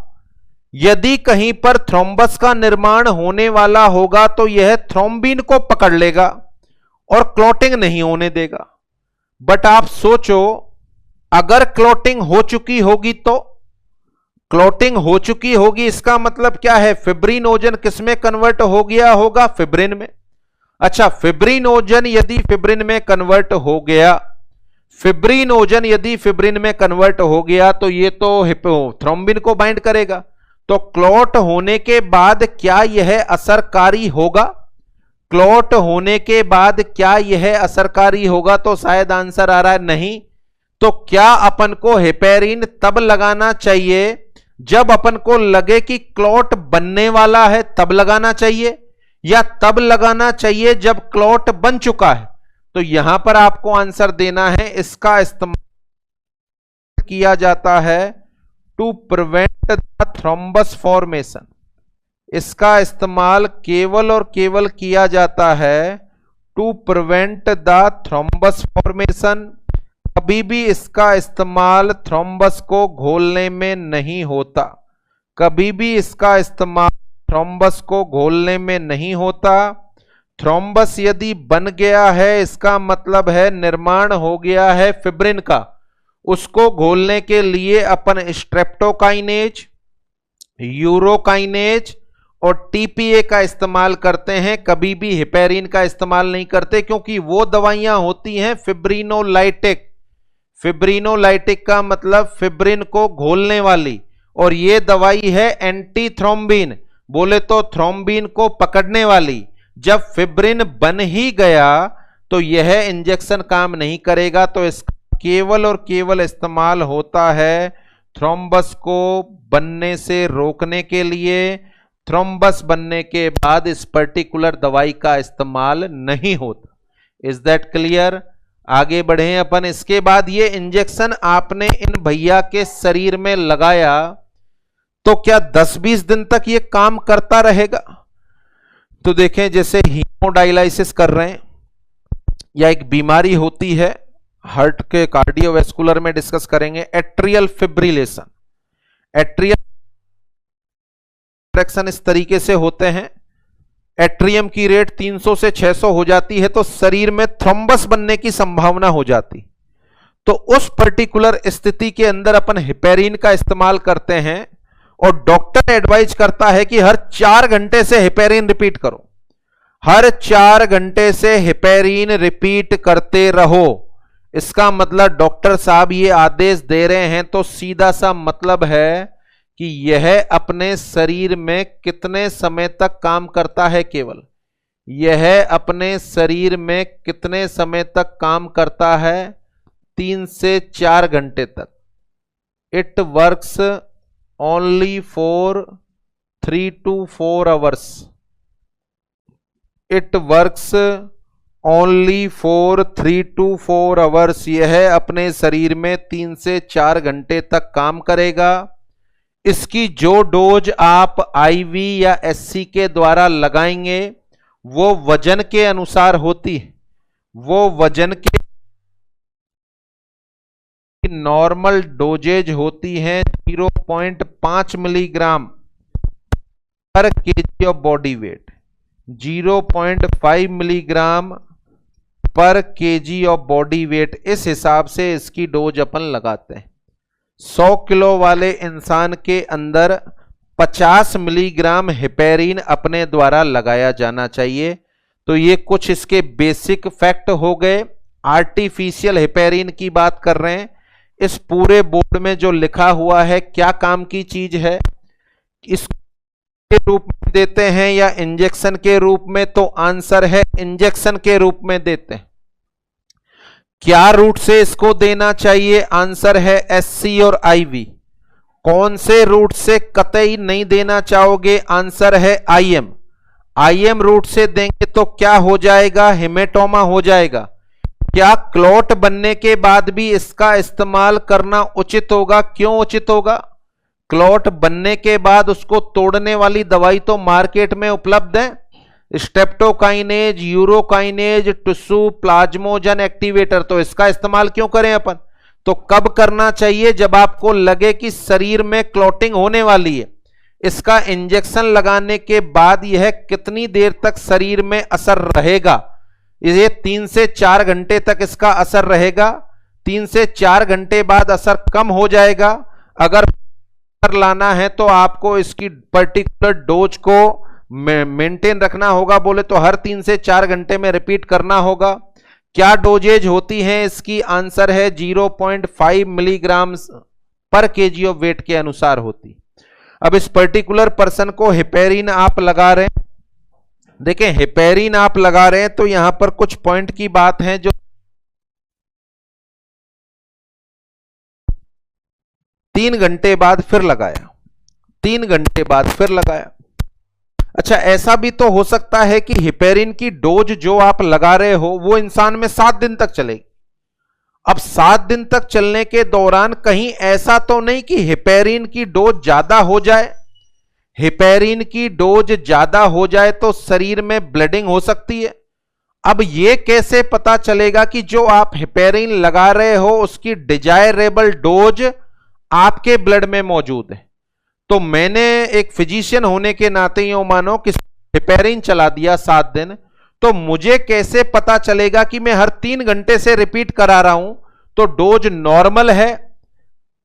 यदि कहीं पर थ्रोम्बस का निर्माण होने वाला होगा तो यह थ्रोम्बिन को पकड़ लेगा और क्लॉटिंग नहीं होने देगा। बट आप सोचो, अगर क्लॉटिंग हो चुकी होगी तो क्लॉटिंग हो चुकी होगी, इसका मतलब क्या है? फिब्रिनोजन किसमें कन्वर्ट हो गया होगा? फिब्रिन में। अच्छा, फिब्रिनोजन यदि फिब्रिन में कन्वर्ट हो गया, फिब्रिनोजन यदि फिब्रिन में कन्वर्ट हो गया तो ये तो थ्रोम्बिन को बाइंड करेगा। तो क्लॉट होने के बाद क्या यह असरकारी होगा? क्लॉट होने के बाद क्या यह असरकारी होगा? तो शायद आंसर आ रहा है नहीं। तो क्या अपन को हेपेरिन तब लगाना चाहिए जब अपन को लगे कि क्लॉट बनने वाला है, तब लगाना चाहिए, या तब लगाना चाहिए जब क्लॉट बन चुका है? तो यहां पर आपको आंसर देना है, इसका इस्तेमाल किया जाता है to prevent the thrombus formation. इसका इस्तेमाल केवल और केवल किया जाता है to prevent the thrombus formation. कभी भी इसका इस्तेमाल थ्रोम्बस को घोलने में नहीं होता, कभी भी इसका इस्तेमाल थ्रोम्बस को घोलने में नहीं होता। थ्रोम्बस यदि बन गया है इसका मतलब है निर्माण हो गया है फिब्रिन का। उसको घोलने के लिए अपन स्ट्रेप्टोकाइनेज, यूरोकाइनेज और टीपीए का इस्तेमाल करते हैं, कभी भी हेपेरिन का इस्तेमाल नहीं करते, क्योंकि वो दवाइयां होती हैं फिब्रिनोलाइटिक। फिब्रिनोलाइटिक का मतलब फिब्रिन को घोलने वाली, और ये दवाई है एंटी थ्रोम्बिन, बोले तो थ्रोम्बिन को पकड़ने वाली। जब फिब्रिन बन ही गया तो यह इंजेक्शन काम नहीं करेगा, तो इसका केवल और केवल इस्तेमाल होता है थ्रोम्बस को बनने से रोकने के लिए। थ्रोम्बस बनने के बाद इस पर्टिकुलर दवाई का इस्तेमाल नहीं होता। Is that clear? आगे बढ़े अपन। इसके बाद ये इंजेक्शन आपने इन भैया के शरीर में लगाया तो क्या 10-20 दिन तक ये काम करता रहेगा? तो देखें, जैसे हीमोडायलाइसिस कर रहे हैं या एक बीमारी होती है हार्ट के कार्डियोवैस्कुलर में डिस्कस करेंगे, एट्रियल फिब्रिलेशन। एट्रियल ट्रैक्शन इस तरीके से होते हैं, एट्रियम की रेट 300 से 600 हो जाती है तो शरीर में थ्रोम्बस बनने की संभावना हो जाती। तो उस पर्टिकुलर स्थिति के अंदर अपन हेपेरिन का इस्तेमाल करते हैं, और डॉक्टर एडवाइज करता है कि हर 4 घंटे से हेपेरिन रिपीट करो। हर 4 घंटे से हेपेरिन रिपीट करते रहो। इसका मतलब डॉक्टर साहब ये आदेश दे रहे हैं तो सीधा सा मतलब है कि यह अपने शरीर में कितने समय तक काम करता है। केवल यह अपने शरीर में कितने समय तक काम करता है? 3 से 4 घंटे तक। It works only for 3 to 4 hours. It works only for 3 to 4 hours। यह अपने शरीर में 3 से 4 घंटे तक काम करेगा। इसकी जो डोज आप आईवी या एससी के द्वारा लगाएंगे वो वजन के अनुसार होती है। वो वजन के नॉर्मल डोजेज होती है 0.5 मिलीग्राम पर KG of body weight. 0.5 milligram पर केजी ऑफ बॉडी वेट, इस हिसाब से इसकी डोज अपन लगाते हैं। 100 किलो वाले इंसान के अंदर 50 मिलीग्राम हेपेरिन अपने द्वारा लगाया जाना चाहिए। तो ये कुछ इसके बेसिक फैक्ट हो गए। आर्टिफिशियल हेपेरिन की बात कर रहे हैं। इस पूरे बोर्ड में जो लिखा हुआ है क्या काम की चीज है? इसके रूप में देते हैं या इंजेक्शन के रूप में? तो आंसर है इंजेक्शन के रूप में देते हैं। क्या रूट से इसको देना चाहिए? आंसर है एससी और आईवी। कौन से रूट से कतई नहीं देना चाहोगे? आंसर है आईएम। आईएम रूट से देंगे तो क्या हो जाएगा? हेमेटोमा हो जाएगा। क्या क्लॉट बनने के बाद भी इसका इस्तेमाल करना उचित होगा? क्यों उचित होगा? क्लॉट बनने के बाद उसको तोड़ने वाली दवाई तो मार्केट में उपलब्ध है, streptokinase, urokinase, Tusu, plasminogen activator. तो इसका इस्तेमाल क्यों करें अपन? तो कब करना चाहिए? जब आपको लगे कि शरीर में क्लॉटिंग होने वाली है। इसका इंजेक्शन लगाने के बाद यह कितनी देर तक शरीर में असर रहेगा? ये 3 से 4 घंटे तक इसका असर रहेगा। 3 से 4 घंटे बाद असर कम हो जाएगा। अगर लाना है तो आपको इसकी पर्टिकुलर डोज को मेंटेन रखना होगा, बोले तो हर 3 से 4 घंटे में रिपीट करना होगा। क्या डोजेज होती है इसकी? आंसर है 0.5 मिलीग्राम पर केजी ऑफ वेट के अनुसार होती। अब इस पर्टिकुलर पर्सन को हेपेरिन आप लगा रहे हैं, देखें हेपेरिन आप लगा रहे हैं तो यहां पर कुछ पॉइंट की बात है जो 3 घंटे बाद फिर लगाया, 3 घंटे बाद फिर लगाया। अच्छा, ऐसा भी तो हो सकता है कि हेपेरिन की डोज जो आप लगा रहे हो वो इंसान में 7 दिन तक चलेगी। अब 7 दिन तक चलने के दौरान कहीं ऐसा तो नहीं कि हेपेरिन की डोज ज्यादा हो जाए? हेपेरिन की डोज ज्यादा हो जाए तो शरीर में ब्लीडिंग हो सकती है। अब यह कैसे पता चलेगा कि जो आप हेपेरिन लगा रहे हो उसकी डिजायरेबल डोज आपके ब्लड में मौजूद है? तो मैंने एक फिजिशियन होने के नाते यूं मानो कि हेपेरिन चला दिया 7 दिन, तो मुझे कैसे पता चलेगा कि मैं हर 3 घंटे से रिपीट करा रहा हूं तो डोज नॉर्मल है,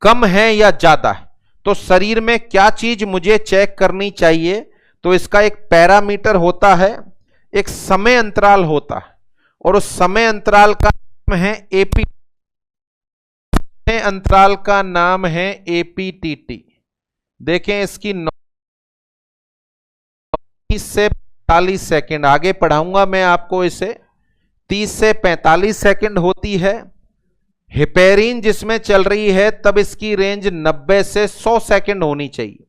कम है या ज्यादा है? तो शरीर में क्या चीज मुझे चेक करनी चाहिए? तो इसका एक पैरामीटर होता है, एक समय अंतराल होता है, और उस समय अंतराल का नाम है एपी, समय अंतराल का नाम है एपीटीटी। देखें इसकी 30 से 45 सेकंड, आगे पढ़ाऊंगा मैं आपको इसे, 30 से 45 सेकंड होती है। हेपेरिन जिसमें चल रही है तब इसकी रेंज 90 से 100 सेकंड होनी चाहिए।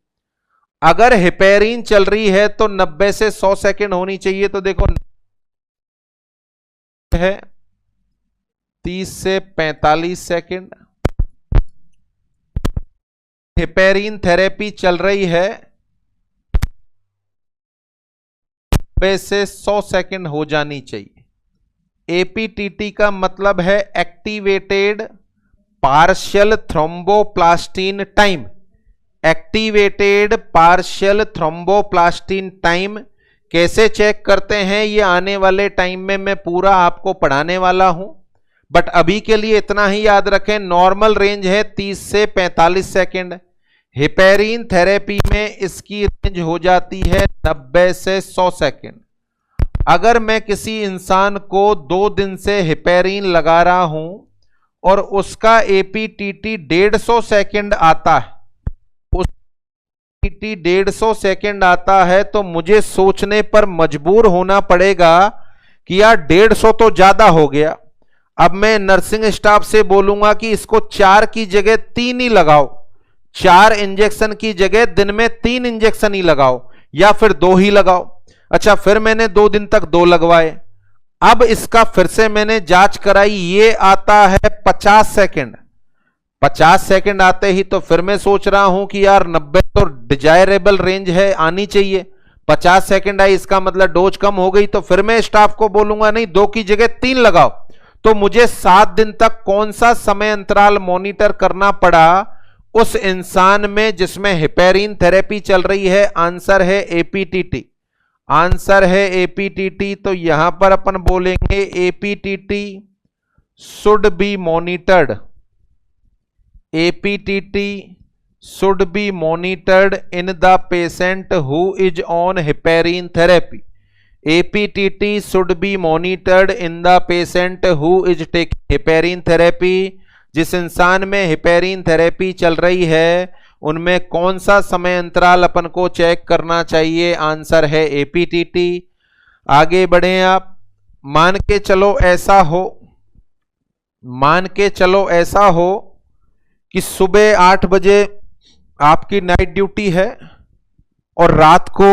अगर हेपेरिन चल रही है तो 90 से 100 सेकंड होनी चाहिए। तो देखो है 30 से 45 सेकंड हेपेरिन थेरेपी चल रही है, 90 से 100 सेकंड हो जानी चाहिए। एपीटीटी का मतलब है activated partial thromboplastin time. Activated partial thromboplastin time कैसे चेक करते हैं ये आने वाले टाइम में मैं पूरा आपको पढ़ाने वाला हूं, बट अभी के लिए इतना ही याद रखें, नॉर्मल रेंज है 30 से 45 सेकंड। हेपेरिन थेरेपी में इसकी रेंज हो जाती है 90 से 100 सेकंड। अगर मैं किसी इंसान को 2 दिन से हेपेरिन लगा रहा हूं और उसका एपीटीटी 150 सेकंड आता है, उस एपीटीटी 150 सेकंड आता है, तो मुझे सोचने पर मजबूर होना पड़ेगा कि यार 150 तो ज्यादा हो गया। अब मैं नर्सिंग स्टाफ से बोलूंगा कि इसको 4 की जगह 3 ही लगाओ, 4 इंजेक्शन की जगह दिन में 3 इंजेक्शन ही लगाओ, या फिर 2 ही लगाओ। अच्छा, फिर मैंने 2 दिन तक 2 लगवाए। अब इसका फिर से मैंने जांच कराई, ये आता है 50 सेकंड। 50 सेकंड आते ही तो फिर मैं सोच रहा हूं कि यार 90 तो डिजायरेबल रेंज है, आनी चाहिए। 50 सेकंड आई, इसका मतलब डोज कम हो गई। तो फिर मैं स्टाफ को बोलूंगा नहीं, 2 की जगह 3 लगाओ। तो मुझे 7 दिन तक कौन सा समय अंतराल मॉनिटर करना पड़ा उस इंसान में जिसमें हेपेरिन थेरेपी चल रही है? आंसर है एपीटीटी। आंसर है एपीटीटी। तो यहां पर अपन बोलेंगे APTT should be monitored. APTT should be monitored in the patient who is on heparin therapy. APTT should be monitored in the patient who is taking heparin therapy. जिस इंसान में heparin therapy चल रही है उनमें कौन सा समय अंतराल अपन को चेक करना चाहिए? आंसर है एपीटीटी। आगे बढ़े आप। मान के चलो ऐसा हो कि सुबह 8 बजे आपकी नाइट ड्यूटी है और रात को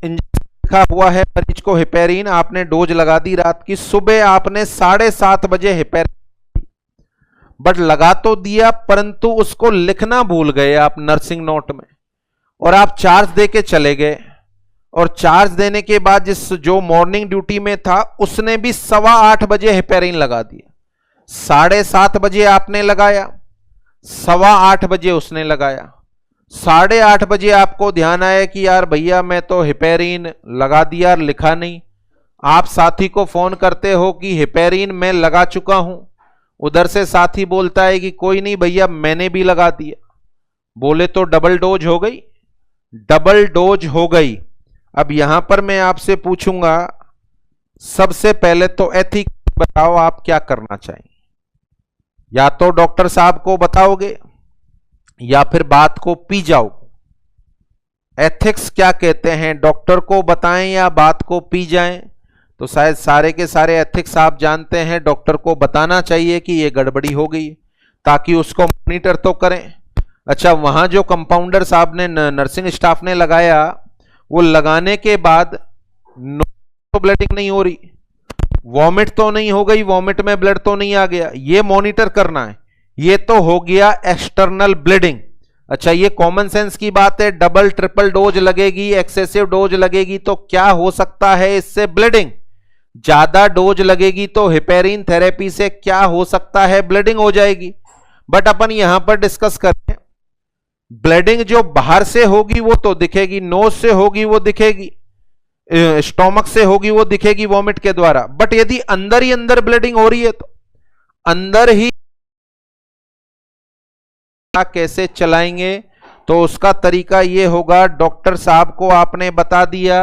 इंजेक्शन लिखा हुआ है मरीज को हेपेरिन, आपने डोज लगा दी रात की। सुबह आपने 7:30 बजे हेपेरिन बट लगा तो दिया, परंतु उसको लिखना भूल गए आप नर्सिंग नोट में, और आप चार्ज दे के चले गए। और चार्ज देने के बाद जो मॉर्निंग ड्यूटी में था उसने भी 8:15 बजे हेपेरिन लगा दिया। 7:30 बजे आपने लगाया, 8:15 बजे उसने लगाया। 8:30 बजे आपको ध्यान आया कि यार भैया मैं तो हेपेरिन लगा दिया, लिखा नहीं। आप साथी को फोन करते हो कि हेपेरिन मैं लगा चुका हूं। उधर से साथी बोलता है कि कोई नहीं भैया मैंने भी लगा दिया। बोले तो डबल डोज हो गई, डबल डोज हो गई। अब यहां पर मैं आपसे पूछूंगा, सबसे पहले तो एथिक्स बताओ, आप क्या करना चाहिए? या तो डॉक्टर साहब को बताओगे या फिर बात को पी जाओगे। एथिक्स क्या कहते हैं, डॉक्टर को बताएं या बात को पी जाएं? तो शायद सारे के सारे एथिक्स आप जानते हैं, डॉक्टर को बताना चाहिए कि ये गड़बड़ी हो गई ताकि उसको मॉनिटर तो करें। अच्छा, वहां जो कंपाउंडर साहब ने नर्सिंग स्टाफ ने लगाया, वो लगाने के बाद तो ब्लीडिंग नहीं हो रही, वॉमिट तो नहीं हो गई, वॉमिट में ब्लड तो नहीं आ गया, ये मॉनिटर करना है। ये तो हो गया एक्सटर्नल ब्लीडिंग। अच्छा, ये कॉमन सेंस की बात है, डबल ट्रिपल डोज लगेगी, एक्सेसिव डोज लगेगी तो क्या हो सकता है इससे? ब्लीडिंग। ज्यादा डोज लगेगी तो हेपेरिन थेरेपी से क्या हो सकता है? ब्लीडिंग हो जाएगी। बट अपन यहां पर डिस्कस करते हैं, ब्लीडिंग जो बाहर से होगी वो तो दिखेगी, नोज से होगी वो दिखेगी, स्टोमक से होगी वो दिखेगी वॉमिट के द्वारा। बट यदि अंदर ही अंदर ब्लीडिंग हो रही है तो अंदर ही कैसे चलाएंगे? तो उसका तरीका ये होगा, डॉक्टर साहब को आपने बता दिया,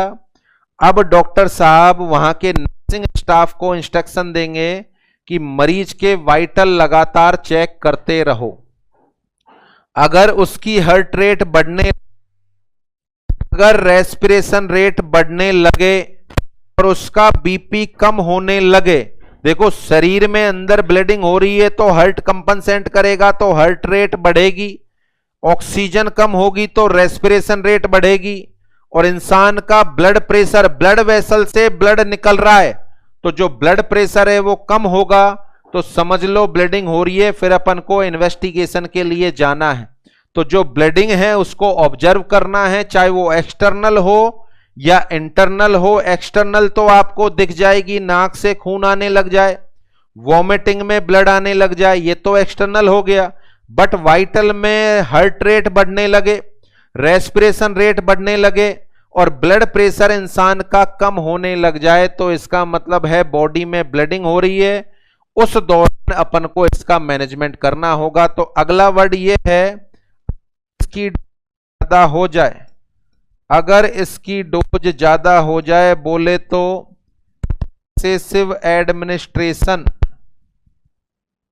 अब डॉक्टर साहब वहां के नर्सिंग स्टाफ को इंस्ट्रक्शन देंगे कि मरीज के वाइटल लगातार चेक करते रहो। अगर उसकी हार्ट रेट बढ़ने, अगर रेस्पिरेशन रेट बढ़ने लगे और उसका बीपी कम होने लगे, देखो शरीर में अंदर ब्लीडिंग हो रही है तो हार्ट कंपनसेट करेगा तो हार्ट रेट बढ़ेगी, ऑक्सीजन कम होगी तो रेस्पिरेशन रेट बढ़ेगी, और इंसान का ब्लड प्रेशर, ब्लड वेसल से ब्लड निकल रहा है तो जो ब्लड प्रेशर है वो कम होगा, तो समझ लो ब्लीडिंग हो रही है, फिर अपन को इन्वेस्टिगेशन के लिए जाना है। तो जो ब्लीडिंग है उसको ऑब्जर्व करना है, चाहे वो एक्सटर्नल हो या इंटरनल हो। एक्सटर्नल तो आपको दिख जाएगी, नाक से खून आने लग जाए, वॉमिटिंग में ब्लड आने लग जाए, ये तो एक्सटर्नल हो गया। बट वाइटल में हार्ट रेट बढ़ने लगे, रेस्पिरेशन रेट बढ़ने लगे और ब्लड प्रेशर इंसान का कम होने लग जाए, तो इसका मतलब है बॉडी में ब्लीडिंग हो रही है। उस दौरान अपन को इसका मैनेजमेंट करना होगा। तो अगला वर्ड ये है, इसकी ज्यादा हो जाए, अगर इसकी डोज ज्यादा हो जाए, बोले तो excessive administration,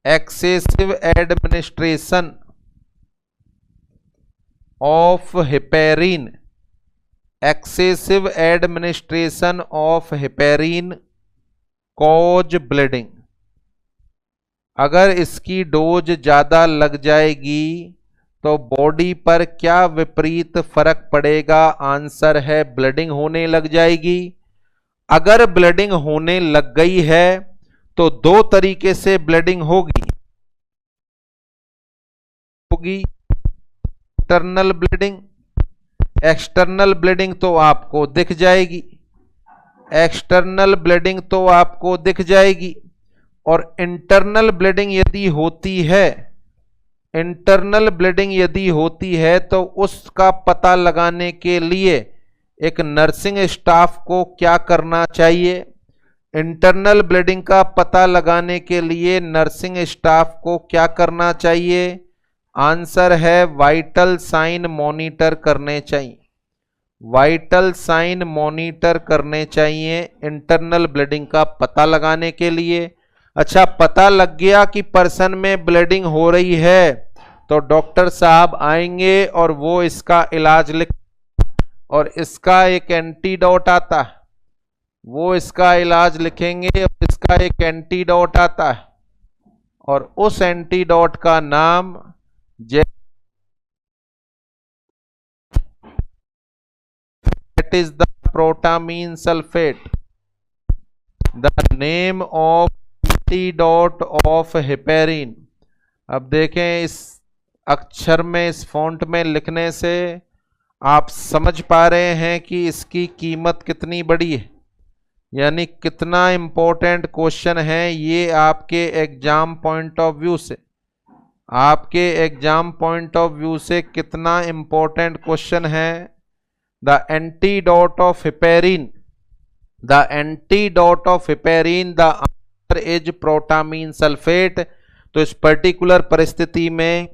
excessive administration of heparin, excessive administration of heparin cause bleeding. अगर इसकी डोज ज्यादा लग जाएगी तो बॉडी पर क्या विपरीत फर्क पड़ेगा? आंसर है ब्लीडिंग होने लग जाएगी। अगर ब्लीडिंग होने लग गई है तो दो तरीके से ब्लीडिंग होगी, इंटरनल ब्लीडिंग, एक्सटर्नल ब्लीडिंग तो आपको दिख जाएगी, एक्सटर्नल ब्लीडिंग तो आपको दिख जाएगी। और इंटरनल ब्लीडिंग यदि होती है, इंटरनल ब्लीडिंग यदि होती है तो उसका पता लगाने के लिए एक नर्सिंग स्टाफ को क्या करना चाहिए? इंटरनल ब्लीडिंग का पता लगाने के लिए नर्सिंग स्टाफ को क्या करना चाहिए? आंसर है वाइटल साइन मॉनिटर करने चाहिए, वाइटल साइन मॉनिटर करने चाहिए इंटरनल ब्लीडिंग का पता लगाने के लिए। अच्छा, पता लग गया कि पर्सन में ब्लीडिंग हो रही है तो डॉक्टर साहब आएंगे और वो इसका इलाज लिख, और इसका एक एंटीडोट आता है, वो इसका इलाज लिखेंगे और इसका एक एंटीडोट आता है, और उस एंटीडोट का नाम that is the protamine sulfate, the name of antidote of heparin। अब देखें इस अक्षर में, इस फॉन्ट में लिखने से आप समझ पा रहे हैं कि इसकी कीमत कितनी बड़ी है, यानी कितना इंपॉर्टेंट क्वेश्चन है ये आपके एग्जाम पॉइंट ऑफ व्यू से, आपके एग्जाम पॉइंट ऑफ व्यू से कितना इंपॉर्टेंट क्वेश्चन है। The antidote of heparin, the antidote of heparin, the answer is protamine sulphate. तो इस पर्टिकुलर परिस्थिति में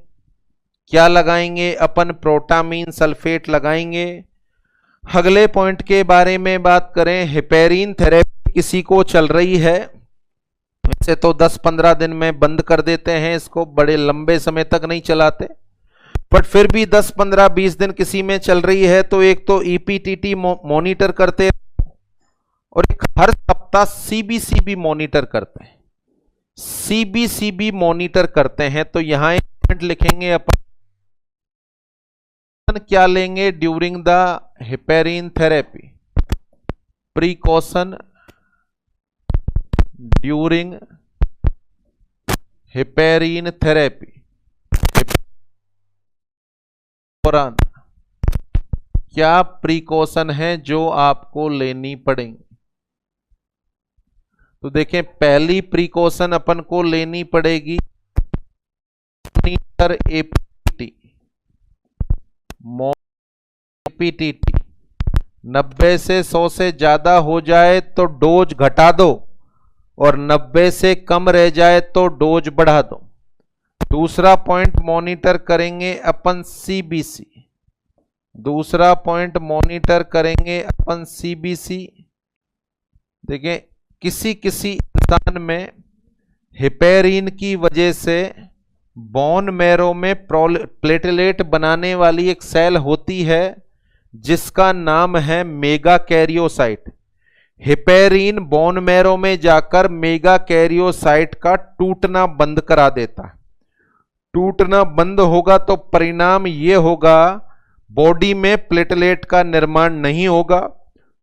क्या लगाएंगे अपन? प्रोटामीन सल्फेट लगाएंगे। अगले पॉइंट के बारे में बात करें, हेपेरिन थेरेपी किसी को चल रही है, वैसे तो 10-15 दिन में बंद कर देते हैं इसको, बड़े लंबे समय तक नहीं चलाते, बट फिर भी 10-15-20 दिन किसी में चल रही है तो एक तो ईपीटीटी मॉनिटर करते और एक हर सप्ताह सीबीसीबी मॉनिटर करते हैं, सीबीसीबी मॉनिटर करते हैं। तो यहां एक पॉइंट लिखेंगे अपन, क्या लेंगे during the heparin therapy, precaution during heparin therapy, दौरान क्या प्रिकॉशन है जो आपको लेनी पड़ेंगी? तो देखें, पहली प्रिकॉशन अपन को लेनी पड़ेगी मॉनिटर एपीटी, एपीटीटी। 90 से 100 से ज्यादा हो जाए तो डोज घटा दो और 90 से कम रह जाए तो डोज बढ़ा दो। दूसरा पॉइंट मॉनिटर करेंगे अपन सीबीसी। दूसरा पॉइंट मॉनिटर करेंगे अपन सीबीसी। देखिए किसी किसी इंसान में हेपेरिन की वजह से बोन मैरो में प्लेटलेट बनाने वाली एक सेल होती है जिसका नाम है mega karyocyte. Heparin bone marrow में जाकर मेगा कैरियोसाइट का टूटना बंद करा देता है। टूटना बंद होगा तो परिणाम यह होगा बॉडी में प्लेटलेट का निर्माण नहीं होगा।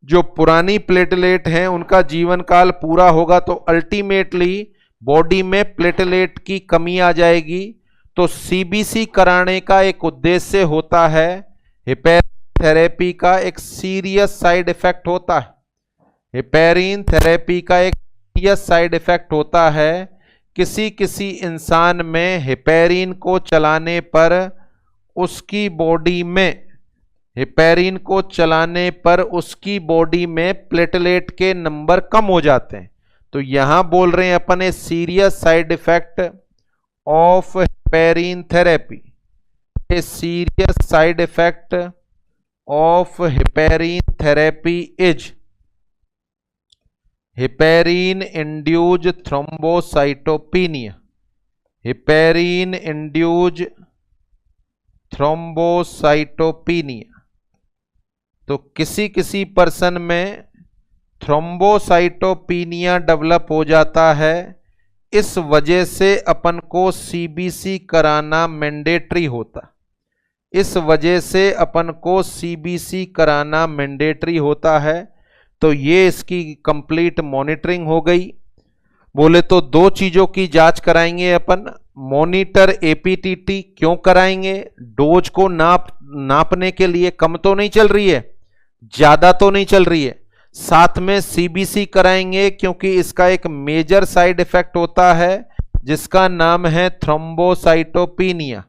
जो पुरानी प्लेटलेट हैं उनका जीवन काल पूरा होगा तो अल्टीमेटली बॉडी में प्लेटलेट की कमी आ जाएगी। तो सीबीसी कराने का एक उद्देश्य होता है, हेपेरिन थेरेपी का एक सीरियस साइड इफेक्ट होता है। हेपेरिन थेरेपी का एक सीरियस साइड इफेक्ट होता है, किसी किसी इंसान में हेपेरिन को चलाने पर उसकी बॉडी में हेपेरिन को चलाने पर उसकी बॉडी में प्लेटलेट के नंबर कम हो जाते हैं। तो यहां बोल रहे हैं अपन a serious side effect of heparin therapy. A serious side effect of heparin therapy is heparin induced thrombocytopenia. Heparin induced thrombocytopenia. तो किसी किसी पर्सन में थ्रोम्बोसाइटोपिनिया डेवलप हो जाता है। इस वजह से अपन को सीबीसी कराना मैंडेटरी होता। इस वजह से अपन को सीबीसी कराना मैंडेटरी होता है। तो ये इसकी कंप्लीट मॉनिटरिंग हो गई। बोले तो दो चीजों की जांच कराएंगे अपन। मॉनिटर एपीटीटी क्यों कराएंगे? डोज को नापने के लिए। कम तो नहीं चल रही है, ज्यादा तो नहीं चल रही है। साथ में सीबीसी कराएंगे क्योंकि इसका एक मेजर साइड इफेक्ट होता है जिसका नाम है थ्रोम्बोसाइटोपिनिया।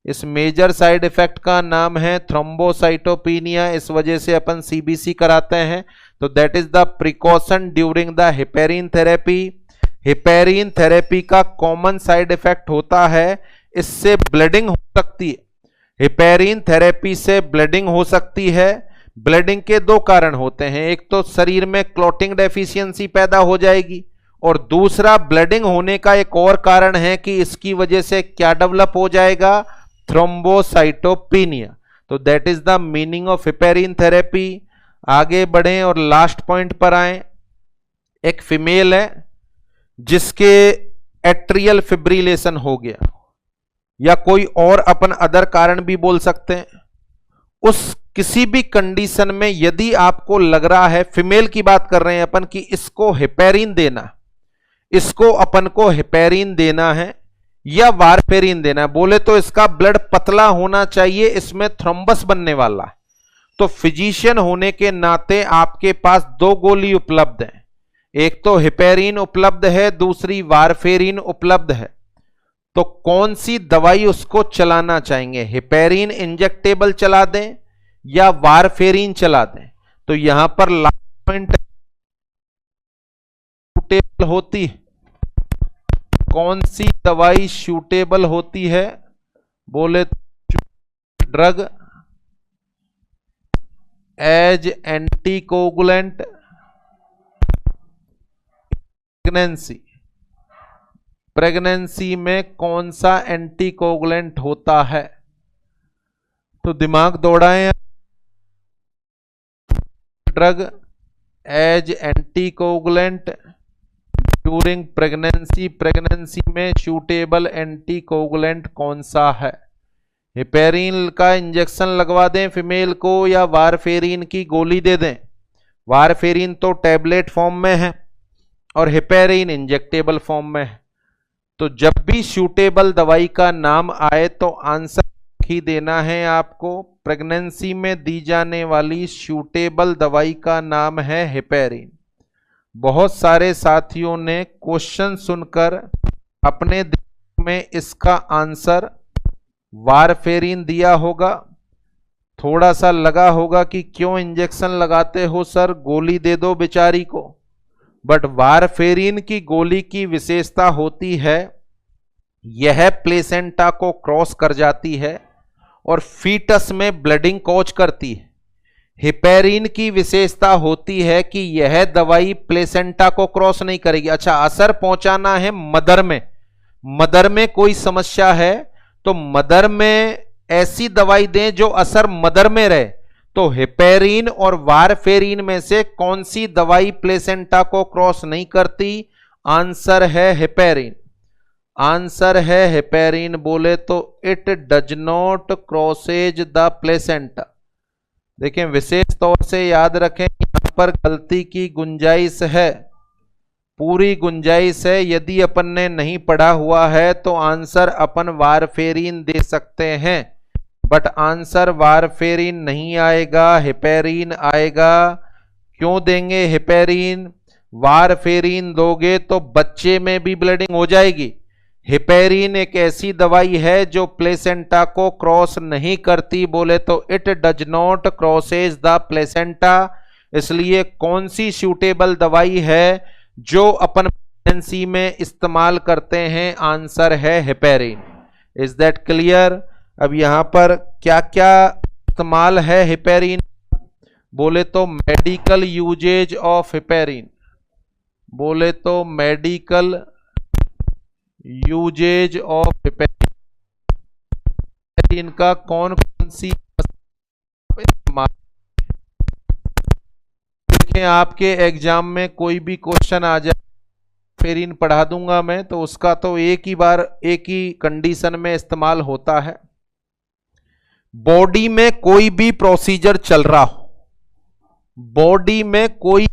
इस मेजर साइड इफेक्ट का नाम है थ्रोम्बोसाइटोपिनिया। इस वजह से अपन सीबीसी कराते हैं। तो that is the precaution during the heparin therapy. Heparin therapy का कॉमन साइड इफेक्ट होता है, इससे ब्लीडिंग हो सकती है। हेपेरिन थेरेपी से ब्लीडिंग हो सकती है। ब्लीडिंग के दो कारण होते हैं, एक तो शरीर में क्लॉटिंग डेफिशिएंसी पैदा हो जाएगी और दूसरा ब्लीडिंग होने का एक और कारण है कि इसकी वजह से क्या डेवलप हो जाएगा? थ्रोम्बोसाइटोपिनिया। तो that is the meaning of heparin therapy. आगे बढ़ें और लास्ट पॉइंट पर आए। एक फीमेल है जिसके एट्रियल फिब्रिलेशन हो गया या कोई और अपन अदर कारण भी बोल सकते हैं। उस किसी भी कंडीशन में यदि आपको लग रहा है, फीमेल की बात कर रहे हैं अपन, कि इसको हेपेरिन देना, इसको अपन को हेपेरिन देना है या वारफेरिन देना है, बोले तो इसका ब्लड पतला होना चाहिए, इसमें थ्रोम्बस बनने वाला है। तो फिजिशियन होने के नाते आपके पास दो गोली उपलब्ध है, एक तो हेपेरिन उपलब्ध है, दूसरी वारफेरिन उपलब्ध है। तो कौन सी दवाई उसको चलाना चाहेंगे? हेपेरिन इंजेक्टेबल चला दें या वारफेरिन चला दें? तो यहां पर लास्ट पॉइंट सूटेबल होती है। कौन सी दवाई सूटेबल होती है? बोले ड्रग एज एंटीकोगुलेंट प्रेगनेंसी में कौन सा एंटीकोगुलेंट होता है? तो दिमाग दौड़ाएं। Drug as anticoagulant during pregnancy, pregnancy में सूटेबल एंटीकोगुलेंट कौन सा है? हेपेरिन का इंजेक्शन लगवा दें फीमेल को या वारफेरिन की गोली दे दें? वारफेरिन तो टैबलेट फॉर्म में है और हेपेरिन इंजेक्टेबल फॉर्म में है। तो जब भी सूटेबल दवाई का नाम आए तो आंसर ही देना है आपको। प्रेगनेंसी में दी जाने वाली सूटेबल दवाई का नाम है हेपेरिन। बहुत सारे साथियों ने क्वेश्चन सुनकर अपने दिमाग में इसका आंसर वारफेरिन दिया होगा। थोड़ा सा लगा होगा कि क्यों इंजेक्शन लगाते हो सर, गोली दे दो बेचारी को। बट वारफेरिन की गोली की विशेषता होती है यह प्लेसेंटा को क्रॉस कर जाती है और फीटस में ब्लडिंग कॉज करती है। हिपेरिन की विशेषता होती है कि यह दवाई प्लेसेंटा को क्रॉस नहीं करेगी। अच्छा, असर पहुंचाना है मदर में, मदर में कोई समस्या है तो मदर में ऐसी दवाई दें जो असर मदर में रहे। तो हिपेरिन और वारफेरिन में से कौन सी दवाई प्लेसेंटा को क्रॉस नहीं करती? आंसर है हिपेरिन। आंसर है हिपेरिन। बोले तो it does not crosses the placenta. देखें, विशेष तौर से याद रखें, यहां पर गलती की गुंजाइश है, पूरी गुंजाइश है। यदि अपन ने नहीं पढ़ा हुआ है तो आंसर अपन वारफेरिन दे सकते हैं, बट आंसर वारफेरिन नहीं आएगा, हिपेरिन आएगा। क्यों देंगे हिपेरिन? वारफेरिन दोगे तो बच्चे में भी ब्लीडिंग हो जाएगी। हिपेरिन एक ऐसी दवाई है जो प्लेसेंटा को क्रॉस नहीं करती। बोले तो it does not crosses the placenta. इसलिए कौन सी सूटेबल दवाई है जो अपन प्रेगनेंसी में इस्तेमाल करते हैं? आंसर है हिपेरिन। Is that clear? अब यहां पर क्या क्या इस्तेमाल है हिपेरिन? बोले तो मेडिकल यूजेज ऑफ हिपेरिन। बोले तो मेडिकल यूजेज ऑफ हिपेरिन का कौन कौन सी इस्तेमाल? देखें, आपके एग्जाम में कोई भी क्वेश्चन आ जाए, हिपेरिन पढ़ा दूंगा मैं, तो उसका तो एक ही बार एक ही कंडीशन में इस्तेमाल होता है। बॉडी में कोई भी प्रोसीजर चल रहा हो, बॉडी में कोई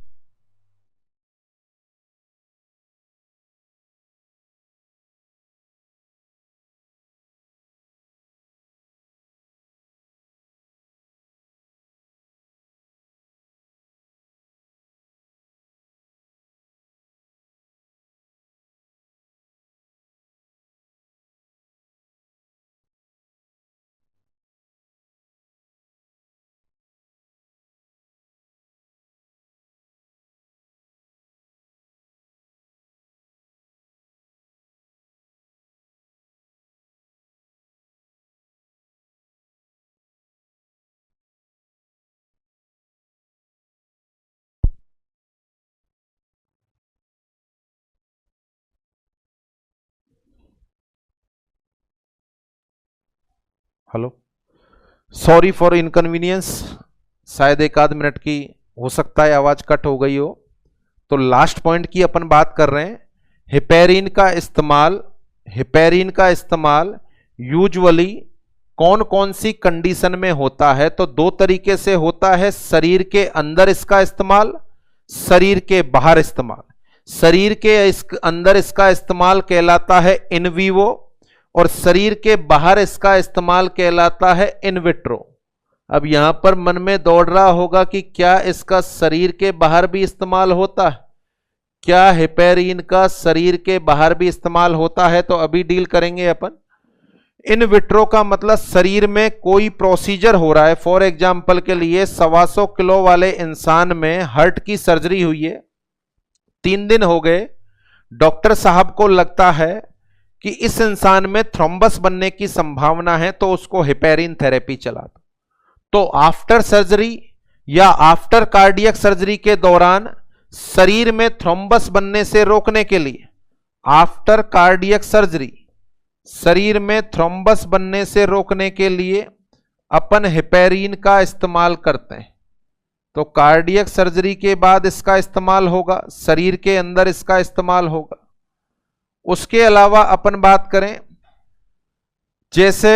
हेलो, सॉरी फॉर इनकन्वीनियंस, शायद एक आध मिनट की हो सकता है आवाज कट हो गई हो। तो लास्ट पॉइंट की अपन बात कर रहे हैं। हिपेरिन का इस्तेमाल, हिपेरिन का इस्तेमाल यूजुअली कौन कौन सी कंडीशन में होता है? तो दो तरीके से होता है। शरीर के अंदर इसका इस्तेमाल, शरीर के बाहर इस्तेमाल। शरीर के अंदर इसका इस्तेमाल कहलाता है इन विवो और शरीर के बाहर इसका इस्तेमाल कहलाता है इन विट्रो। अब यहां पर मन में दौड़ रहा होगा कि क्या इसका शरीर के बाहर भी इस्तेमाल होता है? क्या हिपेरिन का शरीर के बाहर भी इस्तेमाल होता है? तो अभी डील करेंगे अपन। इन विट्रो का मतलब शरीर में कोई प्रोसीजर हो रहा है। फॉर एग्जाम्पल के लिए 125 किलो वाले इंसान में हार्ट की सर्जरी हुई है, 3 दिन हो गए, डॉक्टर साहब को लगता है कि इस इंसान में थ्रोम्बस बनने की संभावना है, तो उसको हिपेरिन थेरेपी चला दो। तो आफ्टर सर्जरी या आफ्टर कार्डियक सर्जरी के दौरान शरीर में थ्रोम्बस बनने से रोकने के लिए, आफ्टर कार्डियक सर्जरी शरीर में थ्रोम्बस बनने से रोकने के लिए अपन हिपेरिन का इस्तेमाल करते हैं। तो कार्डियक सर्जरी के बाद इसका इस्तेमाल होगा, शरीर के अंदर इसका इस्तेमाल होगा। उसके अलावा अपन बात करें, जैसे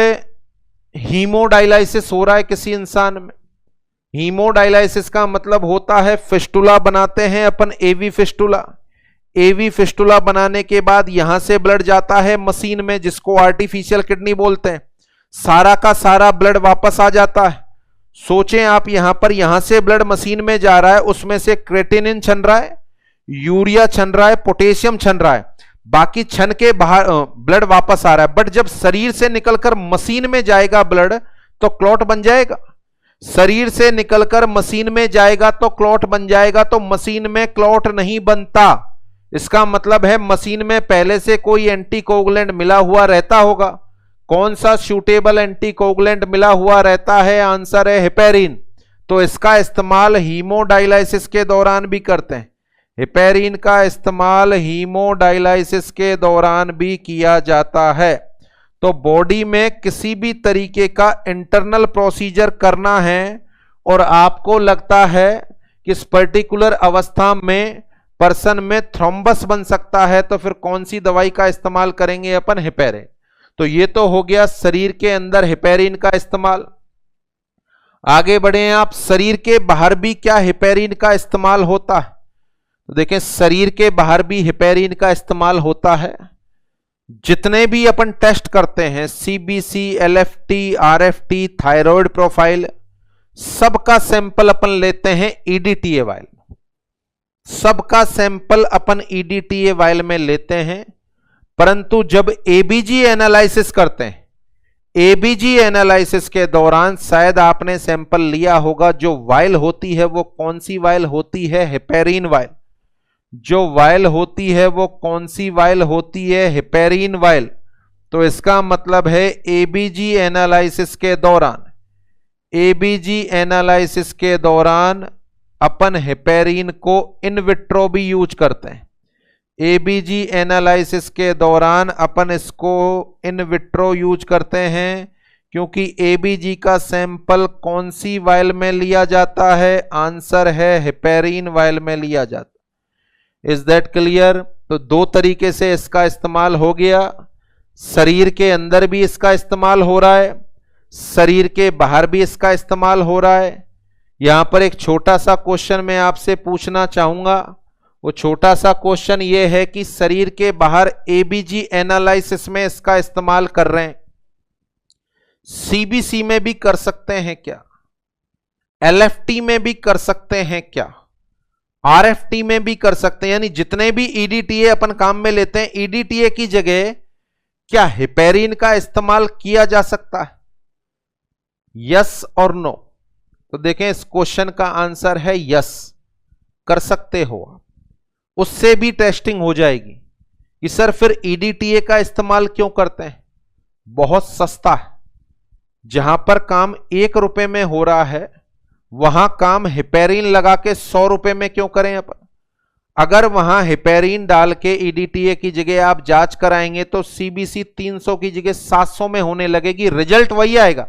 हीमोडायलाइसिस हो रहा है किसी इंसान में। हीमोडायलाइसिस का मतलब होता है फिस्टुला बनाते हैं अपन, एवी फिस्टुला। एवी फिस्टुला बनाने के बाद यहां से ब्लड जाता है मशीन में, जिसको आर्टिफिशियल किडनी बोलते हैं। सारा का सारा ब्लड वापस आ जाता है। सोचें आप, यहां से ब्लड मशीन में जा रहा है, उसमें से क्रेटिनिन छन रहा है, यूरिया छन रहा है, पोटेशियम छन रहा है, बाकी छन के बाहर ब्लड वापस आ रहा है। बट जब शरीर से निकलकर मशीन में जाएगा ब्लड, तो क्लॉट बन जाएगा। शरीर से निकलकर मशीन में जाएगा तो क्लॉट बन जाएगा, तो मशीन में क्लॉट नहीं बनता। इसका मतलब है मशीन में पहले से कोई एंटीकोगुलेंट मिला हुआ रहता होगा। कौन सा सूटेबल एंटीकोगुलेंट मिला हुआ रहता है? आंसर है हेपेरिन। तो इसका इस्तेमाल हीमोडायलिसिस के दौरान भी करते हैं। हेपेरिन का इस्तेमाल हीमोडायलिसिस के दौरान भी किया जाता है। तो बॉडी में किसी भी तरीके का इंटरनल प्रोसीजर करना है और आपको लगता है कि इस पर्टिकुलर अवस्था में पर्सन में थ्रोम्बस बन सकता है, तो फिर कौन सी दवाई का इस्तेमाल करेंगे अपन? हेपेरिन। तो ये तो हो गया शरीर के अंदर हेपेरिन का इस्तेमाल। आगे बढ़े हैं आप, शरीर के बाहर भी क्या हेपेरिन का इस्तेमाल होता है? तो देखें, शरीर के बाहर भी हेपेरिन का इस्तेमाल होता है। जितने भी अपन टेस्ट करते हैं, CBC, LFT, RFT, thyroid profile, सबका सैंपल अपन लेते हैं ईडीटीए वाइल। सबका सैंपल अपन ईडीटीए वाइल में लेते हैं। परंतु जब एबीजी एनालिसिस करते हैं, एबीजी एनालिसिस के दौरान शायद आपने सैंपल लिया होगा, जो वाइल होती है वो कौन सी वाइल होती है? Heparin while. जो वाइल होती है वो कौन सी वाइल होती है? Heparin while. तो इसका मतलब है एबीजी एनालिसिस के दौरान, एबीजी एनालिसिस के दौरान अपन हेपेरिन को इन विट्रो भी यूज करते हैं। एबीजी एनालिसिस के दौरान अपन इसको इन विट्रो यूज करते हैं, क्योंकि एबीजी का सैंपल कौन सी वाइल में लिया जाता है? आंसर है हेपेरिन वाइल में लिया जाता है। Is that clear? तो दो तरीके से इसका इस्तेमाल हो गया। शरीर के अंदर भी इसका इस्तेमाल हो रहा है, शरीर के बाहर भी इसका इस्तेमाल हो रहा है। यहां पर एक छोटा सा क्वेश्चन मैं आपसे पूछना चाहूंगा। वो छोटा सा क्वेश्चन ये है कि शरीर के बाहर एबीजी एनालिसिस में इसका इस्तेमाल कर रहे हैं, सीबीसी में भी कर सकते हैं क्या? एलएफटी में भी कर सकते हैं क्या? आरएफटी में भी कर सकते हैं। यानी जितने भी ईडीटीए अपन काम में लेते हैं, ईडीटीए की जगह क्या हेपेरिन का इस्तेमाल किया जा सकता है? यस और नो? तो देखें, इस क्वेश्चन का आंसर है यस, कर सकते हो आप। उससे भी टेस्टिंग हो जाएगी कि सर फिर ईडीटीए का इस्तेमाल क्यों करते हैं? बहुत सस्ता है। जहां पर काम 1 रुपए में हो रहा है, वहां काम हेपेरिन लगा के 100 रुपए में क्यों करें अपन? अगर वहां हेपेरिन डाल के ईडीटीए की जगह आप जांच कराएंगे तो सीबीसी 300 की जगह 700 में होने लगेगी। रिजल्ट वही आएगा,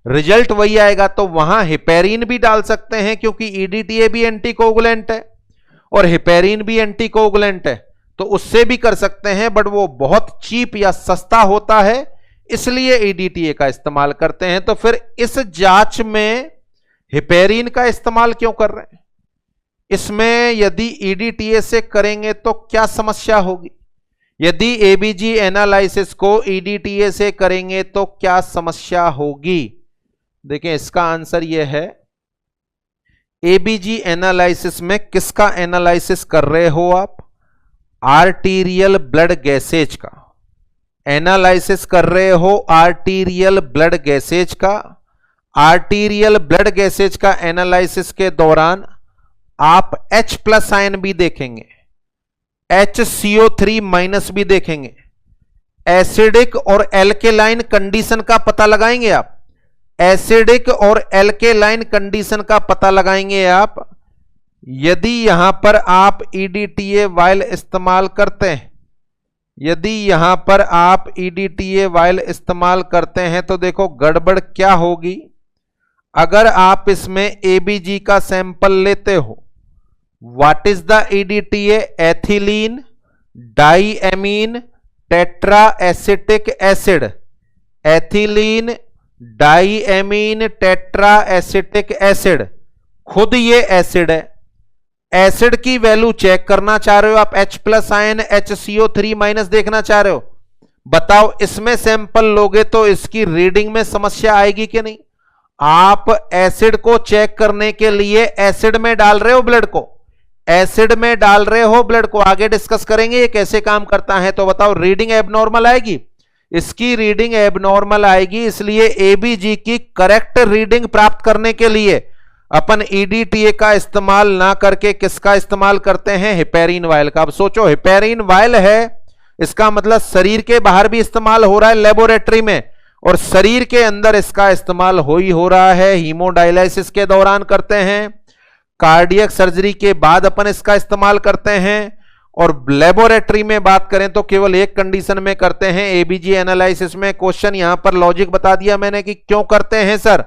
रिजल्ट वही आएगा। तो वहां हेपेरिन भी डाल सकते हैं, क्योंकि ईडीटीए भी एंटीकोगुलेंट है और हेपेरिन भी एंटीकोगुलेंट है, तो उससे भी कर सकते हैं। बट वो बहुत चीप या सस्ता होता है, इसलिए ईडीटीए का इस्तेमाल करते हैं। तो फिर इस जांच में हेपेरिन का इस्तेमाल क्यों कर रहे हैं? इसमें यदि ईडीटीए से करेंगे तो क्या समस्या होगी? यदि एबीजी एनालिसिस को ईडीटीए से करेंगे तो क्या समस्या होगी? देखें, इसका आंसर यह है, एबीजी एनालिसिस में किसका एनालिसिस कर रहे हो आप? आर्टीरियल ब्लड गैसेज का एनालिसिस कर रहे हो, आर्टीरियल ब्लड गैसेज का। आर्टीरियल ब्लड गैसेज का एनालिसिस के दौरान आप H+ आयन भी देखेंगे, HCO3- भी देखेंगे, एसिडिक और एल्केलाइन कंडीशन का पता लगाएंगे आप। एसिडिक और एल्केलाइन कंडीशन का पता लगाएंगे आप। यदि यहां पर आप ईडीटीए वाइल इस्तेमाल करते हैं, यदि यहां पर आप ईडीटीए वाइल इस्तेमाल करते हैं तो देखो गड़बड़ क्या होगी। अगर आप इसमें एबीजी का सैंपल लेते हो, what is the EDTA? Ethylene diamine tetra acetic acid. Ethylene diamine tetra acetic acid, खुद ये एसिड है। एसिड की वैल्यू चेक करना चाह रहे हो आप, H+ आयन HCO3- देखना चाह रहे हो। बताओ, इसमें सैंपल लोगे तो इसकी रीडिंग में समस्या आएगी कि नहीं? आप एसिड को चेक करने के लिए एसिड में डाल रहे हो ब्लड को, एसिड में डाल रहे हो ब्लड को। आगे डिस्कस करेंगे ये कैसे काम करता है। तो बताओ, रीडिंग एबनॉर्मल आएगी? इसकी रीडिंग एबनॉर्मल आएगी। इसलिए एबीजी की करेक्ट रीडिंग प्राप्त करने के लिए अपन ईडीटीए का इस्तेमाल ना करके किसका इस्तेमाल करते हैं, हेपेरिन वायल का। अब सोचो हेपेरिन वायल है, इसका मतलब शरीर के बाहर भी इस्तेमाल हो रहा है लेबोरेटरी में, और शरीर के अंदर इसका इस्तेमाल हो रहा है। हीमोडायलिसिस के दौरान करते हैं, कार्डियक सर्जरी के बाद अपन इसका इस्तेमाल करते हैं, और लेबोरेटरी में बात करें तो केवल एक कंडीशन में करते हैं, एबीजी एनालिसिस में। क्वेश्चन यहां पर लॉजिक बता दिया मैंने कि क्यों करते हैं सर,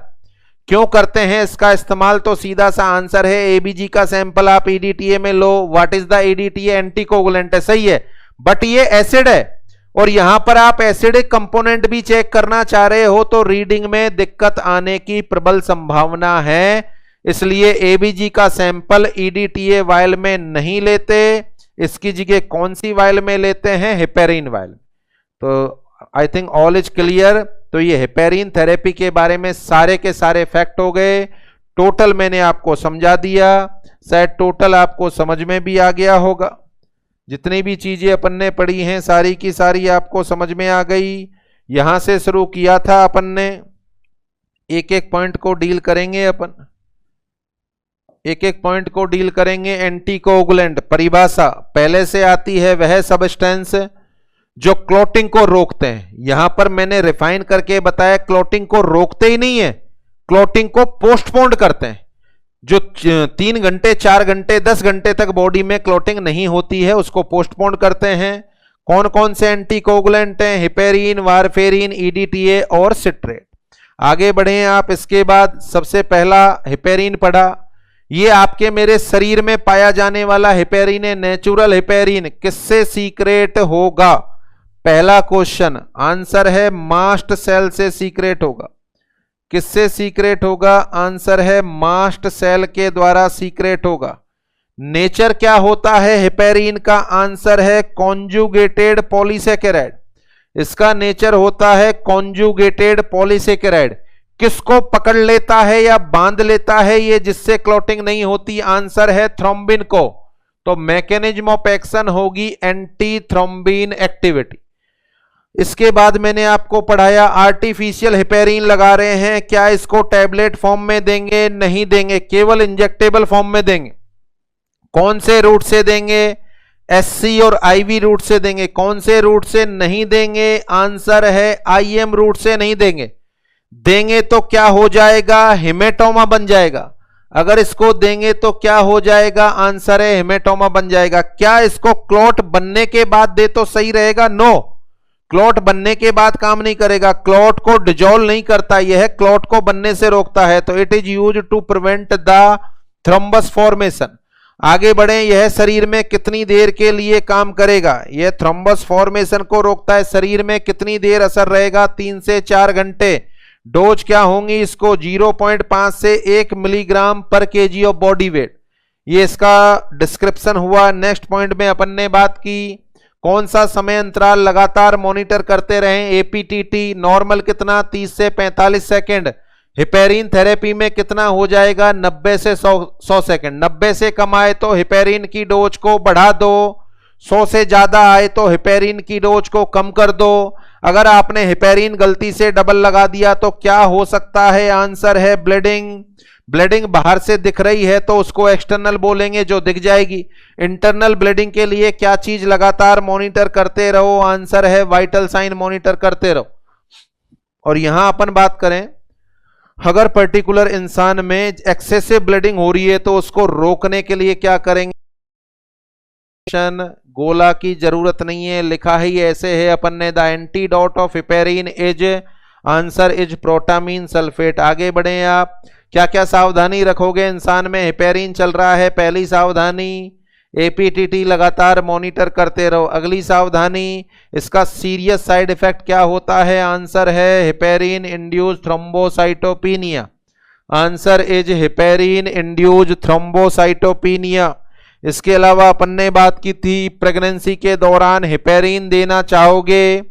क्यों करते हैं इसका इस्तेमाल, तो सीधा सा आंसर है एबीजी का सैंपल आप ईडीटीए में लो। What is the EDTA, anticoagulant है, सही है, बट ये एसिड है, और यहां पर आप एसिडिक कंपोनेंट भी चेक करना चाह रहे हो तो रीडिंग में दिक्कत आने की प्रबल संभावना है। इसलिए एबीजी का सैंपल ईडीटीए वायल में नहीं लेते, इसकी जगह कौन सी वायल में लेते हैं, हेपेरिन वायल। तो I think all is clear. तो ये हेपेरिन थेरेपी के बारे में सारे के सारे फैक्ट हो गए। टोटल मैंने आपको समझा दिया, शायद टोटल आपको समझ में भी आ गया होगा। जितनी भी चीजें अपन ने पढ़ी हैं सारी की सारी आपको समझ में आ गई। यहां से शुरू किया था अपन ने, एक एक पॉइंट को डील करेंगे अपन, एक एक पॉइंट को डील करेंगे। एंटीकोगुलेंट परिभाषा पहले से आती है, वह सबस्टेंस जो क्लॉटिंग को रोकते हैं। यहां पर मैंने रिफाइन करके बताया क्लॉटिंग को रोकते ही नहीं है, क्लॉटिंग को पोस्टपोन करते हैं। जो 3 घंटे 4 घंटे 10 घंटे तक बॉडी में क्लॉटिंग नहीं होती है उसको पोस्टपोन करते हैं। कौन कौन से एंटीकोगुलेंट हैं, हेपेरिन, वारफेरिन, ईडीटीए और सिट्रेट। आगे बढ़े आप। इसके बाद सबसे पहला हेपेरिन पढ़ा, ये आपके मेरे शरीर में पाया जाने वाला हेपेरिन है, नेचुरल हेपेरिन। किससे सीक्रेट होगा, पहला क्वेश्चन आंसर है मास्ट सेल से सीक्रेट होगा। किससे सीक्रेट होगा, आंसर है मास्ट सेल के द्वारा सीक्रेट होगा। नेचर क्या होता है हेपेरिन का, आंसर है कॉन्जुगेटेड पॉलीसेकेराइड। इसका नेचर होता है कॉन्जुगेटेड पॉलीसेकेराइड। किसको पकड़ लेता है या बांध लेता है ये जिससे क्लॉटिंग नहीं होती, आंसर है थ्रोम्बिन को। तो मैकेनिज्म ऑफ एक्शन होगी एंटी थ्रोम्बिन एक्टिविटी। इसके बाद मैंने आपको पढ़ाया आर्टिफिशियल हेपेरिन लगा रहे हैं, क्या इसको टैबलेट फॉर्म में देंगे, नहीं देंगे, केवल इंजेक्टेबल फॉर्म में देंगे। कौन से रूट से देंगे, एससी और आईवी रूट से देंगे। कौन से रूट से नहीं देंगे, आंसर है आईएम रूट से नहीं देंगे। देंगे तो क्या हो जाएगा, हेमेटोमा बन जाएगा। अगर इसको देंगे तो क्या हो जाएगा, आंसर है हेमेटोमा बन जाएगा। क्या इसको क्लॉट बनने के बाद दे तो सही रहेगा, नो, क्लॉट बनने के बाद काम नहीं करेगा, क्लॉट को डिजोल्व नहीं करता, यह क्लॉट को बनने से रोकता है। तो it is use to prevent the thrombus formation. आगे बढ़े, यह शरीर में कितनी देर के लिए काम करेगा, यह थ्रोम्बस फॉर्मेशन को रोकता है। शरीर में कितनी देर असर रहेगा, 3 से 4 घंटे। डोज क्या होंगी इसको, 0.5 से 1 मिलीग्राम पर केजी ऑफ बॉडी वेट। ये इसका डिस्क्रिप्शन हुआ। नेक्स्ट पॉइंट में अपन ने बात की कौन सा समय अंतराल लगातार मॉनिटर करते रहें, एपीटीटी। नॉर्मल कितना, 30 से 45 सेकेंड। हेपेरिन थेरेपी में कितना हो जाएगा, 90 से 100 सेकेंड। 90 से कम आए तो हेपेरिन की डोज को बढ़ा दो, 100 से ज्यादा आए तो हेपेरिन की डोज को कम कर दो। अगर आपने हेपेरिन गलती से डबल लगा दिया तो क्या हो सकता है, आंसर है ब्लीडिंग। ब्लीडिंग बाहर से दिख रही है तो उसको एक्सटर्नल बोलेंगे, जो दिख जाएगी। इंटरनल ब्लीडिंग के लिए क्या चीज लगातार मॉनिटर करते रहो, आंसर है वाइटल साइन मॉनिटर करते रहो। और यहां अपन बात करें, अगर पर्टिकुलर इंसान में एक्सेसिव ब्लीडिंग हो रही है तो उसको रोकने के लिए क्या करेंगे, गोला की जरूरत नहीं है, लिखा ही ऐसे है अपन ने, the antidote of heparin is, answer is protamine sulphate. आगे बढ़े आप, क्या क्या सावधानी रखोगे इंसान में हेपेरिन चल रहा है। पहली सावधानी, एपीटीटी लगातार मॉनिटर करते रहो। अगली सावधानी, इसका सीरियस साइड इफेक्ट क्या होता है, आंसर है heparin induce thrombocytopenia. Answer is heparin induce thrombocytopenia. इसके अलावा अपन ने बात की थी प्रेगनेंसी के दौरान हेपेरिन देना चाहोगे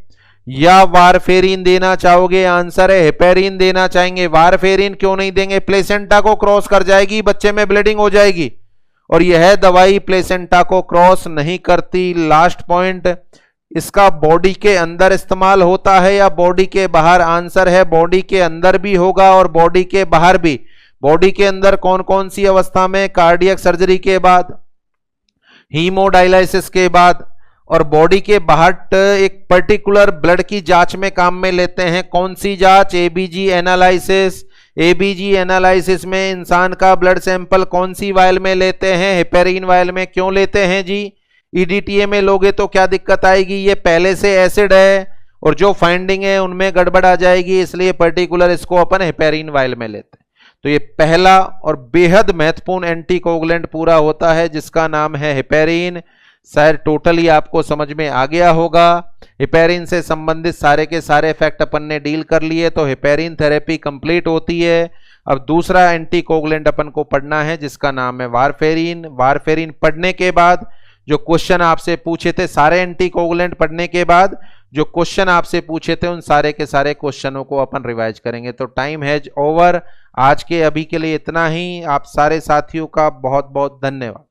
या वारफेरिन देना चाहोगे, आंसर है हेपेरिन देना चाहेंगे। वारफेरिन क्यों नहीं देंगे, प्लेसेंटा को क्रॉस कर जाएगी, बच्चे में ब्लीडिंग हो जाएगी, और यह दवाई प्लेसेंटा को क्रॉस नहीं करती। लास्ट पॉइंट, इसका बॉडी के अंदर इस्तेमाल होता है या बॉडी के बाहर? आंसर है बॉडी के अंदर भी होगा और बॉडी के बाहर भी। बॉडी के अंदर कौन कौन सी अवस्था में? कार्डियक सर्जरी के बाद, हीमोडायलिसिस के बाद, और बॉडी के बाहर एक पर्टिकुलर ब्लड की जांच में काम में लेते हैं। कौन सी जांच? ABG analysis. एबीजी एनालिसिस में इंसान का ब्लड सैंपल कौन सी वायल में लेते हैं? हेपेरिन वायल में। क्यों लेते हैं जी? ईडीटीए में लोगे तो क्या दिक्कत आएगी? ये पहले से एसिड है और जो फाइंडिंग है उनमें गड़बड़ आ जाएगी, इसलिए पर्टिकुलर इसको अपन हेपेरिन वायल में लेते हैं। तो ये पहला और बेहद महत्वपूर्ण एंटीकोगुलेंट पूरा होता है जिसका नाम है हेपेरिन। शायद टोटली आपको समझ में आ गया होगा। हेपेरिन से संबंधित सारे के सारे फैक्ट अपन ने डील कर लिए, तो हेपेरिन थेरेपी कंप्लीट होती है। अब दूसरा एंटीकोगुलेंट अपन को पढ़ना है जिसका नाम है वारफेरिन। वारफेरिन पढ़ने के बाद जो क्वेश्चन आपसे पूछे थे, सारे एंटीकोगुलेंट पढ़ने के बाद जो क्वेश्चन आपसे पूछे थे उन सारे के सारे क्वेश्चनों को अपन रिवाइज करेंगे। तो टाइम हैज ओवर। आज के अभी के लिए इतना ही। आप सारे साथियों का बहुत बहुत धन्यवाद।